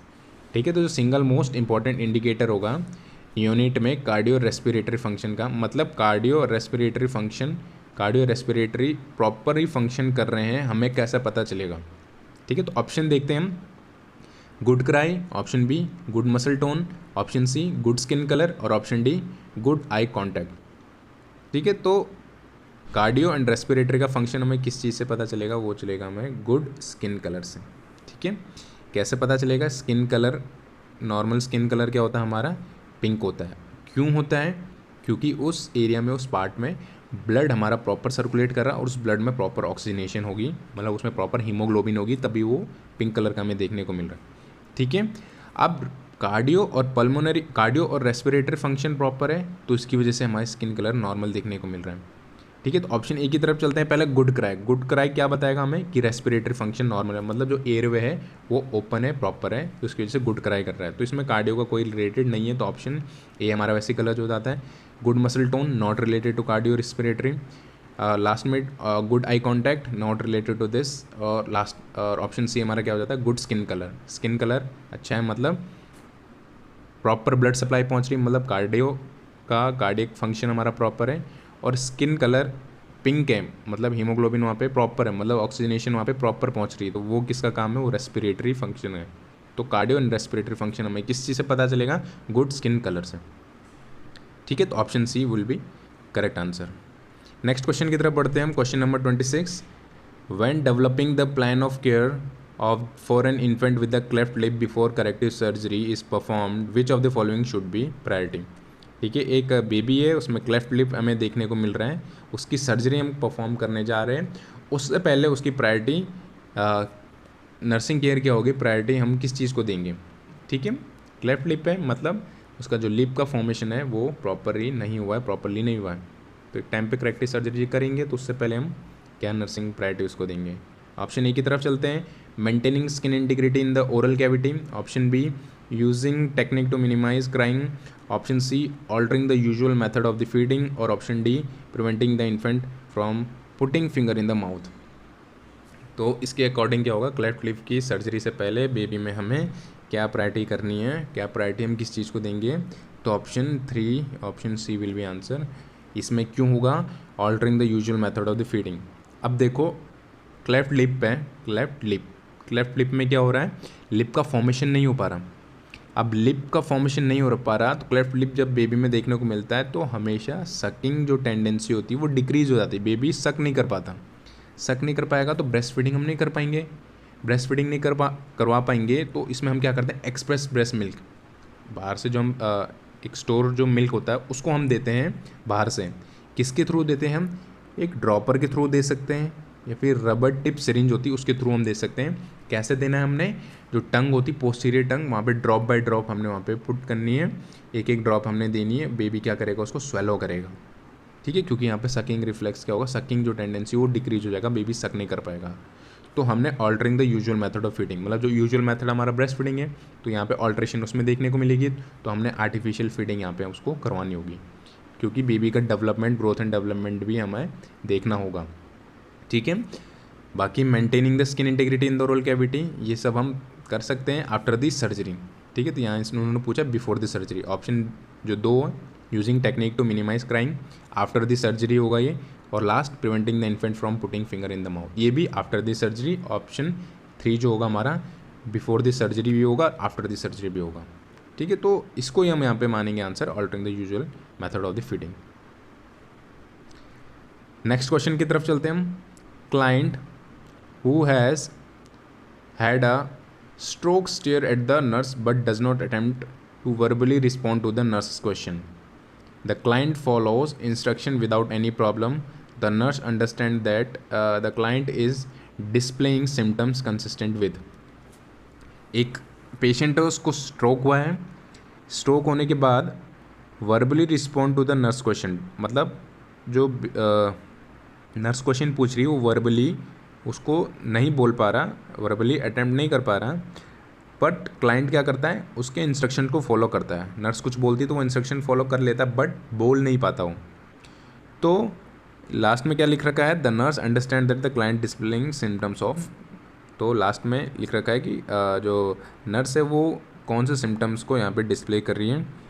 ठीक है, तो जो सिंगल मोस्ट इंपॉर्टेंट इंडिकेटर होगा यूनिट में कार्डियो रेस्पिरेटरी फंक्शन का, मतलब cardio respiratory function, cardio respiratory properly function कर रहे हैं, हमें कैसे पता चलेगा। ठीक है, तो ऑप्शन देखते हैं हम। Good cry, option B good muscle tone, option C good skin colour और option D good eye contact. ठीक है, तो कार्डियो एंड रेस्पिरेटरी का फंक्शन हमें किस चीज़ से पता चलेगा, वो चलेगा हमें गुड स्किन कलर से। ठीक है, कैसे पता चलेगा, skin colour, normal skin colour क्या होता है हमारा, पिंक होता है। क्यों होता है, क्योंकि उस एरिया में, उस पार्ट में ब्लड हमारा प्रॉपर सर्कुलेट कर रहा है और उस ब्लड में प्रॉपर ऑक्सीजनेशन होगी, मतलब उसमें प्रॉपर हीमोग्लोबिन होगी, तभी वो पिंक कलर का हमें देखने को मिल रहा है। ठीक है, अब कार्डियो और पल्मोनरी, कार्डियो और रेस्पिरेटरी फंक्शन प्रॉपर है तो इसकी वजह से हमारे स्किन कलर नॉर्मल देखने को मिल रहा है। ठीक है, तो ऑप्शन ए की तरफ चलते हैं। पहले गुड क्राई, गुड क्राई क्या बताएगा हमें कि रेस्पिरेटरी फंक्शन नॉर्मल है, मतलब जो एयरवे है वो ओपन है, प्रॉपर है, तो उसकी वजह से गुड क्राई कर रहा है। तो इसमें कार्डियो का कोई रिलेटेड नहीं है, तो ऑप्शन ए हमारा वैसे कलर हो जाता है। Good muscle tone not related to cardio respiratory. Last में good eye contact not related to this. और लास्ट और ऑप्शन सी हमारा क्या हो जाता है, good skin colour, skin colour अच्छा है, मतलब प्रॉपर ब्लड सप्लाई पहुंच रही है, मतलब कार्डियो का कार्डियक फंक्शन हमारा प्रॉपर है। और स्किन कलर पिंक है, मतलब हीमोग्लोबिन वहाँ पे प्रॉपर है, मतलब ऑक्सीजनेशन वहाँ पे प्रॉपर पहुँच रही है, तो वो किसका काम है, वो रेस्पिरेटरी फंक्शन है। तो कार्डियो एंड रेस्पिरेटरी फंक्शन हमें किस चीज़ से पता चलेगा, गुड स्किन कलर से। ठीक है, तो option C will be correct answer. Next question की तरफ बढ़ते हैं हम। Question number 26, when developing the plan of care of for an infant with a cleft lip before corrective surgery is performed, which of the following should be priority। ठीक है, एक baby है, उसमें क्लेफ्ट लिप हमें देखने को मिल रहा है, उसकी सर्जरी हम परफॉर्म करने जा रहे हैं, उससे पहले उसकी प्रायोरिटी नर्सिंग केयर क्या होगी, प्रायोरिटी हम किस चीज़ को देंगे। ठीक है, क्लेफ्ट लिप है, मतलब उसका जो लिप का फॉर्मेशन है वो प्रॉपरली नहीं हुआ है, प्रॉपरली नहीं हुआ है, तो एक टाइम पे करेक्टिव सर्जरी करेंगे तो उससे पहले हम क्या नर्सिंग प्रायोरिटी उसको देंगे। ऑप्शन ए की तरफ चलते हैं, maintaining skin integrity in the oral cavity, option B using technique to minimise crying, option C altering the usual method of the feeding और option D preventing the infant from putting finger in the mouth. तो इसके according क्या होगा, cleft lip की surgery से पहले baby में हमें क्या प्रायोरिटी करनी है, क्या प्रायोरिटी हम किस चीज़ को देंगे, तो option 3, option C will be answer. इसमें क्यों होगा, altering the usual method of the feeding. अब देखो क्लेफ्ट लिप है, क्लेफ्ट लिप में क्या हो रहा है, लिप का फॉर्मेशन नहीं हो पा रहा। अब लिप का फॉर्मेशन नहीं हो पा रहा तो क्लेफ्ट लिप जब बेबी में देखने को मिलता है तो हमेशा सकिंग जो टेंडेंसी होती है वो डिक्रीज हो जाती है, बेबी सक नहीं कर पाता। सक नहीं कर पाएगा तो ब्रेस्ट फीडिंग हम नहीं कर पाएंगे, ब्रेस्ट फीडिंग नहीं करवा पाएंगे तो इसमें हम क्या करते हैं, एक्सप्रेस ब्रेस्ट मिल्क, बाहर से जो हम एक स्टोर जो मिल्क होता है उसको हम देते हैं बाहर से। किसके थ्रू देते हैं हम, एक ड्रॉपर के थ्रू दे सकते हैं या फिर रबर टिप सिरिंज होती है उसके थ्रू हम दे सकते हैं। कैसे देना है, हमने जो टंग होती पोस्टीरियर टंग, वहाँ पे ड्रॉप बाय ड्रॉप हमने वहाँ पे पुट करनी है, एक एक ड्रॉप हमने देनी है, बेबी क्या करेगा, उसको स्वेलो करेगा। ठीक है, क्योंकि यहाँ पे सकिंग रिफ्लेक्स क्या होगा, सकिंग जो टेंडेंसी वो डिक्रीज हो जाएगा, बेबी सक नहीं कर पाएगा। तो हमने altering the usual method of feeding, मतलब जो यूजुअल मेथड हमारा ब्रेस्ट फीडिंग है तो यहाँ पे ऑल्ट्रेशन उसमें देखने को मिलेगी, तो हमने आर्टिफिशियल फीडिंग यहाँ पे उसको करवानी होगी, क्योंकि बेबी का डेवलपमेंट, ग्रोथ एंड डेवलपमेंट भी हमें देखना होगा। ठीक है, बाकी maintaining the skin integrity in the oral cavity ये सब हम कर सकते हैं आफ्टर दी सर्जरी। ठीक है, तो यहाँ उन्होंने पूछा बिफोर द सर्जरी, ऑप्शन जो 2 है using technique to minimise crying, after the surgery होगा ये, और last preventing the infant from putting finger in the mouth, ये भी आफ्टर द सर्जरी। ऑप्शन 3 जो होगा हमारा बिफोर द सर्जरी भी होगा, आफ्टर द सर्जरी भी होगा। ठीक है, तो इसको ही हम यहाँ पे मानेंगे answer, altering the usual method of the feeding. Next question की तरफ चलते हैं हम। Client who has had a stroke stare at the nurse but does not attempt to verbally respond to the nurse's question. The client follows instruction without any problem. The nurse understands that the client is displaying symptoms consistent with. एक patient है, उसको stroke हुआ है, stroke होने के बाद verbally respond to the nurse question, मतलब जो नर्स क्वेश्चन पूछ रही है वो वर्बली उसको नहीं बोल पा रहा, वर्बली अटेम्प्ट नहीं कर पा रहा, बट क्लाइंट क्या करता है, उसके इंस्ट्रक्शन को फॉलो करता है। नर्स कुछ बोलती है तो वो इंस्ट्रक्शन फॉलो कर लेता है, बट बोल नहीं पाता हूँ। तो लास्ट में क्या लिख रखा है, the nurse understand that the client displaying symptoms of, तो लास्ट में लिख रखा है कि जो नर्स है वो कौन से सिम्टम्स को यहाँ पे डिस्प्ले कर रही है।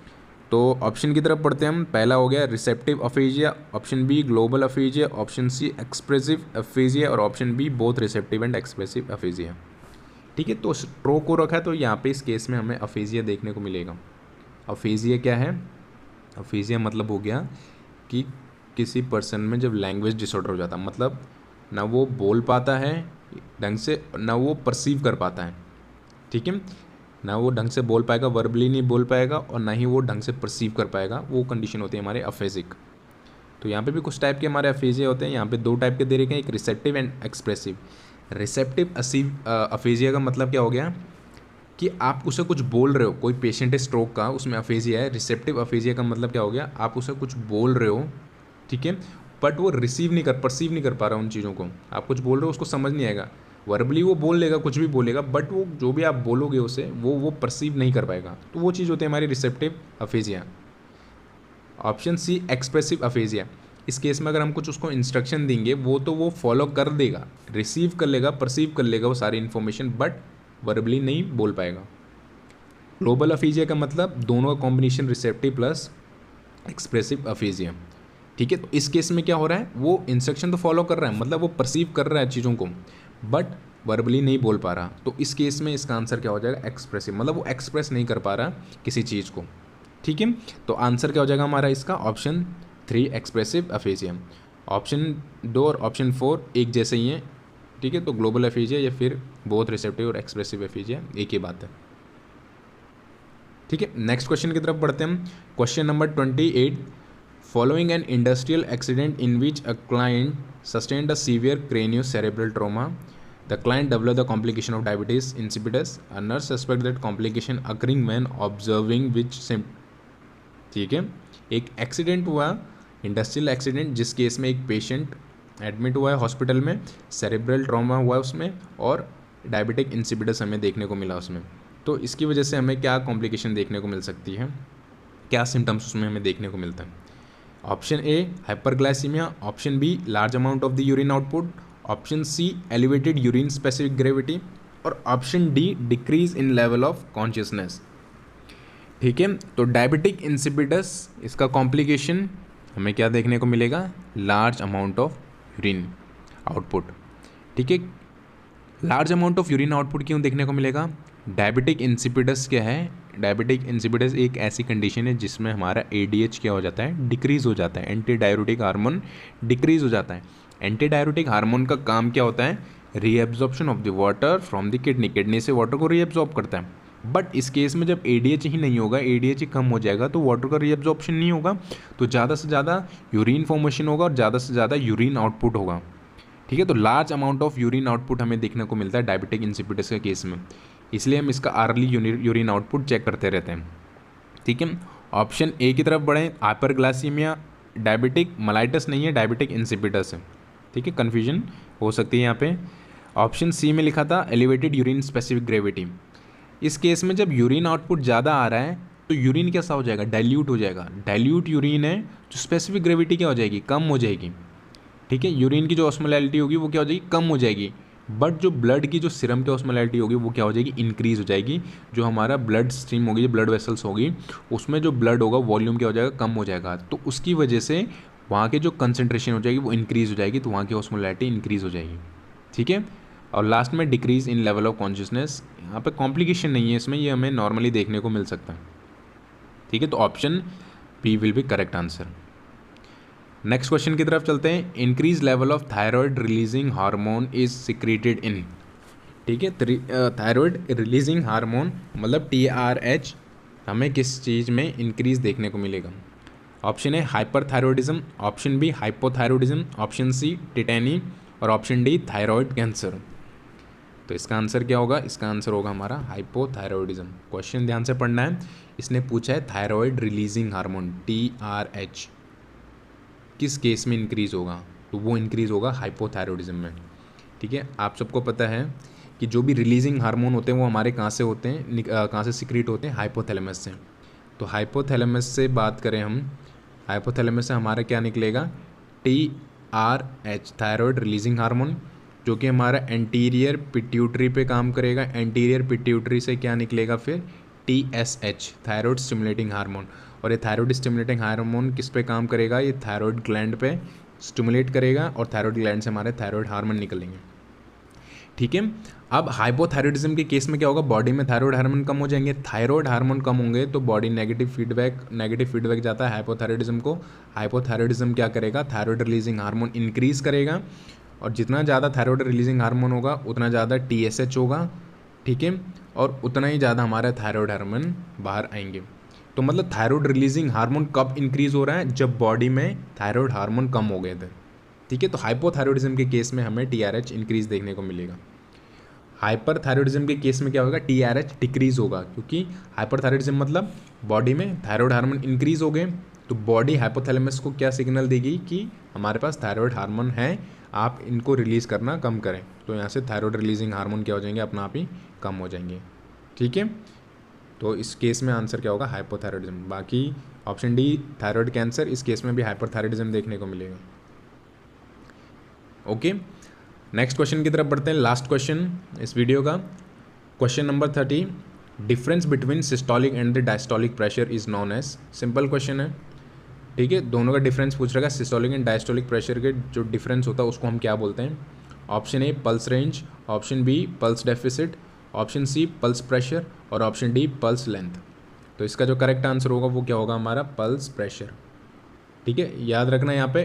तो ऑप्शन की तरफ पढ़ते हैं हम। पहला हो गया receptive aphasia, option B global aphasia, option C expressive aphasia, और option B both receptive and expressive aphasia. ठीक है, तो स्ट्रोक को रखा है तो यहाँ पे इस केस में हमें अफेजिया देखने को मिलेगा। अफेजिया क्या है, अफेजिया मतलब हो गया कि किसी पर्सन में जब लैंग्वेज डिसऑर्डर हो जाता है, मतलब ना वो बोल पाता है ढंग से, ना वो परसीव कर पाता है। ठीक है, ना वो ढंग से बोल पाएगा, वर्बली नहीं बोल पाएगा, और ना ही वो ढंग से परसीव कर पाएगा, वो कंडीशन होती है हमारे अफेजिक। तो यहाँ पे भी कुछ टाइप के हमारे अफेजिया होते हैं, यहाँ पे 2 टाइप के दे रखे हैं, एक receptive and expressive. Receptive aphasia का मतलब क्या हो गया कि आप उसे कुछ बोल रहे हो, कोई पेशेंट है स्ट्रोक का, उसमें अफेजिया है। रिसेप्टिव अफेजिया का मतलब क्या हो गया, आप उसे कुछ बोल रहे हो, ठीक है, बट वो परसीव नहीं कर पा रहा उन चीज़ों को। आप कुछ बोल रहे हो, उसको समझ नहीं आएगा, वर्बली वो बोल लेगा, कुछ भी बोलेगा, बट वो जो भी आप बोलोगे उसे वो परसीव नहीं कर पाएगा। तो वो चीज़ होती है हमारी receptive aphasia. Option C expressive aphasia, इस केस में अगर हम कुछ उसको इंस्ट्रक्शन देंगे वो फॉलो कर देगा, रिसीव कर लेगा, परसीव कर लेगा वो सारी इन्फॉर्मेशन, बट वर्बली नहीं बोल पाएगा। ग्लोबल अफेजिया का मतलब दोनों का combination, receptive plus expressive aphasia. ठीक है, तो इस केस में क्या हो रहा है, वो इंस्ट्रक्शन तो फॉलो कर रहा है, मतलब वो परसीव कर रहा है चीज़ों को, बट वर्बली नहीं बोल पा रहा। तो इस केस में इसका आंसर क्या हो जाएगा, एक्सप्रेसिव, मतलब वो एक्सप्रेस नहीं कर पा रहा किसी चीज़ को। ठीक है, तो आंसर क्या हो जाएगा हमारा इसका, ऑप्शन 3 एक्सप्रेसिव अफेजिया। ऑप्शन 2 और ऑप्शन 4 एक जैसे ही हैं। ठीक है, तो ग्लोबल अफेजिया या फिर बोथ रिसेप्टिव और एक्सप्रेसिव अफेजिया एक ही बात है। ठीक है, नेक्स्ट क्वेश्चन की तरफ बढ़ते हैं हम। Question number 28, following an industrial accident in which a client sustained a severe craniocerebral trauma, the client developed the complication of diabetes insipidus. A nurse suspects that complication occurring when observing which ठीक है, एक accident हुआ, industrial accident, जिस case में एक patient admit हुआ है hospital में, सेरेब्रल ट्रॉमा हुआ है उसमें, और डायबिटिक इंसिपिडस हमें देखने को मिला उसमें। तो इसकी वजह से हमें क्या कॉम्प्लिकेशन देखने को मिल सकती है, क्या सिम्टम्स उसमें हमें देखने को मिलता है। Option A hyperglycaemia, option B large amount of the urine output, option C elevated urine specific gravity, और option D decrease in level of consciousness. ठीक है, तो डायबिटिक इंसिपिडस इसका कॉम्प्लिकेशन हमें क्या देखने को मिलेगा, large amount of urine output. ठीक है, large amount of urine output क्यों देखने को मिलेगा, डायबिटिक इंसिपिडस क्या है, डायबिटिक इंसिपिडस एक ऐसी कंडीशन है जिसमें हमारा ADH क्या हो जाता है, डिक्रीज़ हो जाता है, एंटी डायरेटिक हार्मोन डिक्रीज़ हो जाता है। एंटी डायरेटिक हार्मोन का काम क्या होता है, reabsorption of the water from the kidney, kidney से वाटर को रीएब्जॉर्ब करता है। बट इस केस में जब ADH ही नहीं होगा, ADH ही कम हो जाएगा, तो वाटर का रीएब्जॉर्प्शन नहीं होगा, तो ज़्यादा से ज़्यादा यूरिन फॉर्मेशन होगा और ज़्यादा से ज़्यादा यूरिन आउटपुट होगा। ठीक है, तो large amount of urine output हमें देखने को मिलता है डायबिटिक इंसिपिडस के केस में, इसलिए हम इसका आर्ली यूरिन आउटपुट चेक करते रहते हैं। ठीक है, ऑप्शन ए की तरफ बढ़ें, हाइपरग्लाइसीमिया डायबिटिक मलाइटस नहीं है, डायबिटिक इंसिपिडस है। ठीक है, कन्फ्यूजन हो सकती है यहाँ पे। ऑप्शन सी में लिखा था एलिवेटेड यूरिन स्पेसिफिक ग्रेविटी। इस केस में जब यूरिन आउटपुट ज़्यादा आ रहा है तो यूरिन कैसा हो जाएगा, डाइल्यूट हो जाएगा। डाइल्यूट यूरिन है जो स्पेसिफिक ग्रेविटी क्या हो जाएगी, कम हो जाएगी। ठीक है, यूरिन की जो ऑस्मोलैरिटी होगी वो क्या हो जाएगी, कम हो जाएगी। बट जो ब्लड की जो सीरम की ऑस्मोलैरिटी होगी वो क्या हो जाएगी, इंक्रीज़ हो जाएगी। जो हमारा ब्लड स्ट्रीम होगी, जो ब्लड वेसल्स होगी, उसमें जो ब्लड होगा वॉल्यूम क्या हो जाएगा, कम हो जाएगा। तो उसकी वजह से वहाँ की जो कंसनट्रेशन हो जाएगी वो इंक्रीज़ हो जाएगी, तो वहाँ की ऑस्मोलैरिटी इंक्रीज़ हो जाएगी। ठीक है, और लास्ट में decrease in level of consciousness. यहाँ पे कॉम्प्लिकेशन नहीं है इसमें, ये हमें नॉर्मली देखने को मिल सकता है। ठीक है, तो option B will be correct answer. Next question की तरफ चलते हैं। Increase level of thyroid releasing hormone is secreted in. ठीक है, थायराइड रिलीजिंग हार्मोन मतलब TRH हमें किस चीज़ में इंक्रीज देखने को मिलेगा। Option A hyperthyroidism, option B hypothyroidism, option C tetany और ऑप्शन डी थायराइड कैंसर। तो इसका आंसर क्या होगा, इसका आंसर होगा हमारा हाइपोथायरॉयडिज्म। क्वेश्चन ध्यान से पढ़ना है। इसने पूछा है थायराइड रिलीजिंग हार्मोन TRH किस केस में इंक्रीज़ होगा, तो वो इंक्रीज़ होगा हाइपोथायरॉयडिज्म में। ठीक है, आप सबको पता है कि जो भी रिलीजिंग हार्मोन होते हैं वो हमारे कहाँ से होते हैं, कहाँ से सिक्रीट होते हैं, हाइपोथैलेमस से। तो हाइपोथैलेमस से बात करें हम, हाइपोथैलेमस से हमारा क्या निकलेगा, TRH थायराइड रिलीजिंग हार्मोन, जो कि हमारा एंटीरियर पिट्यूटरी पे काम करेगा। एंटीरियर पिट्यूटरी से क्या निकलेगा फिर, TSH थायराइड स्टिमुलेटिंग हार्मोन। और ये थायराइड स्टिमुलेटिंग हार्मोन किस पे काम करेगा, ये थायराइड ग्लैंड पे स्टिमुलेट करेगा और थायराइड ग्लैंड से हमारे थायराइड हार्मोन निकलेंगे। ठीक है, अब हाइपोथायरॉयडिज्म के केस में क्या होगा, बॉडी में थायराइड हार्मोन कम हो जाएंगे। थायराइड हार्मोन कम होंगे तो बॉडी नेगेटिव फीडबैक जाता है हाइपोथायरॉयडिज्म को। हाइपोथायरॉयडिज्म क्या करेगा, थायराइड रिलीजिंग हार्मोन इंक्रीज़ करेगा, और जितना ज़्यादा थायराइड रिलीजिंग हार्मोन होगा उतना ज़्यादा TSH होगा। ठीक है, और उतना ही ज़्यादा हमारे थायराइड हार्मोन बाहर आएंगे। तो मतलब थायराइड रिलीजिंग हार्मोन कब इंक्रीज़ हो रहा है, जब बॉडी में थायराइड हार्मोन कम हो गए थे। ठीक है, तो हाइपोथायरॉयडिज्म के केस में हमें TRH इंक्रीज़ देखने को मिलेगा। हाइपरथायरॉयडिज्म के केस में क्या होगा, TRH डिक्रीज़ होगा, क्योंकि हाइपरथायरॉयडिज्म मतलब बॉडी में थायराइड हार्मोन इंक्रीज़ हो गए, तो बॉडी हाइपोथैलेमस को क्या सिग्नल देगी कि हमारे पास थायराइड हार्मोन है, आप इनको रिलीज़ करना कम करें। तो यहाँ से थायराइड रिलीजिंग हार्मोन क्या हो जाएंगे, अपना आप ही कम हो जाएंगे। ठीक है, तो इस केस में आंसर क्या होगा, हाइपोथायरॉयडिज्म। बाकी ऑप्शन डी थायराइड कैंसर, इस केस में भी हाइपरथायरॉयडिज्म देखने को मिलेगा। ओके, नेक्स्ट क्वेश्चन की तरफ बढ़ते हैं, लास्ट क्वेश्चन इस वीडियो का। Question number 30, difference between systolic and the diastolic pressure is known as. Simple question है। ठीक है, दोनों का डिफरेंस पूछ रहा है। सिस्टोलिक एंड डायस्टोलिक प्रेशर के जो डिफरेंस होता है उसको हम क्या बोलते हैं। Option A pulse range, option B pulse deficit, option C pulse pressure और ऑप्शन डी पल्स लेंथ। तो इसका जो करेक्ट आंसर होगा वो क्या होगा, हमारा पल्स प्रेशर। ठीक है, याद रखना यहाँ पे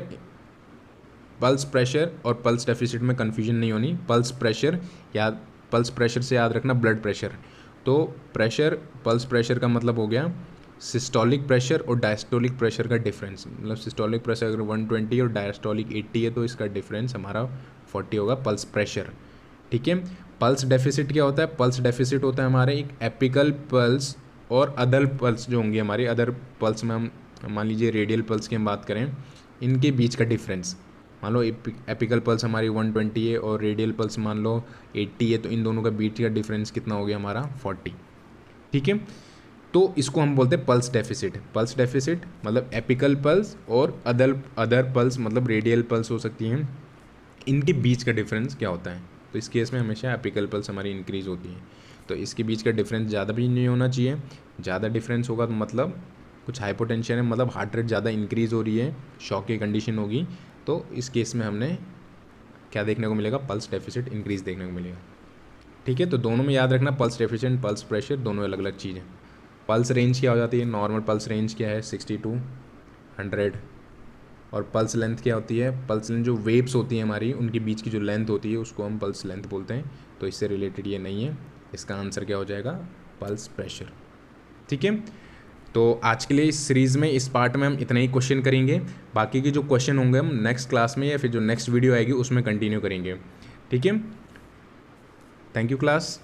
पल्स प्रेशर और पल्स डेफिसिट में कन्फ्यूजन नहीं होनी। पल्स प्रेशर से याद रखना ब्लड प्रेशर। तो प्रेशर, पल्स प्रेशर का मतलब हो गया सिस्टोलिक प्रेशर और डायस्टोलिक प्रेशर का डिफरेंस। मतलब सिस्टोलिक प्रेशर अगर 120 और डायस्टोलिक 80 है तो इसका डिफरेंस हमारा 40 होगा पल्स प्रेशर। ठीक है, पल्स डेफिसिट क्या होता है, पल्स डेफिसिट होता है हमारे एक एपिकल पल्स और अदर पल्स जो होंगे हमारे अदर पल्स में, हम मान लीजिए रेडियल पल्स की हम बात करें, इनके बीच का डिफरेंस। मान लो एपिकल पल्स हमारी 120 है और रेडियल पल्स मान लो 80 है, तो इन दोनों का बीच का डिफरेंस कितना हो गया हमारा 40। ठीक है, तो इसको हम बोलते हैं पल्स डेफिसिट। पल्स डेफिसिट मतलब एपिकल पल्स और अदर पल्स मतलब रेडियल पल्स हो सकती हैं, इनके बीच का डिफरेंस क्या होता है। तो इस केस में हमेशा एपिकल पल्स हमारी इंक्रीज़ होती है, तो इसके बीच का डिफरेंस ज़्यादा भी नहीं होना चाहिए। ज़्यादा डिफरेंस होगा तो मतलब कुछ हाइपोटेंशन है, मतलब हार्ट रेट ज़्यादा इंक्रीज़ हो रही है, शॉक की कंडीशन होगी, तो इस केस में हमने क्या देखने को मिलेगा, पल्स डेफिसिट इंक्रीज़ देखने को मिलेगा। ठीक है, तो दोनों में याद रखना पल्स डेफिसिट पल्स प्रेशर दोनों अलग अलग चीज़ें। पल्स रेंज क्या हो जाती है, नॉर्मल पल्स रेंज क्या है 60 to 100, और पल्स लेंथ क्या होती है, पल्स लेंथ जो वेव्स होती हैं हमारी उनके बीच की जो लेंथ होती है उसको हम पल्स लेंथ बोलते हैं। तो इससे रिलेटेड ये नहीं है, इसका आंसर क्या हो जाएगा, पल्स प्रेशर। ठीक है, तो आज के लिए इस सीरीज़ में इस पार्ट में हम इतना ही क्वेश्चन करेंगे। बाकी के जो क्वेश्चन होंगे हम नेक्स्ट क्लास में या फिर जो नेक्स्ट वीडियो आएगी उसमें कंटिन्यू करेंगे। ठीक है, थैंक यू क्लास।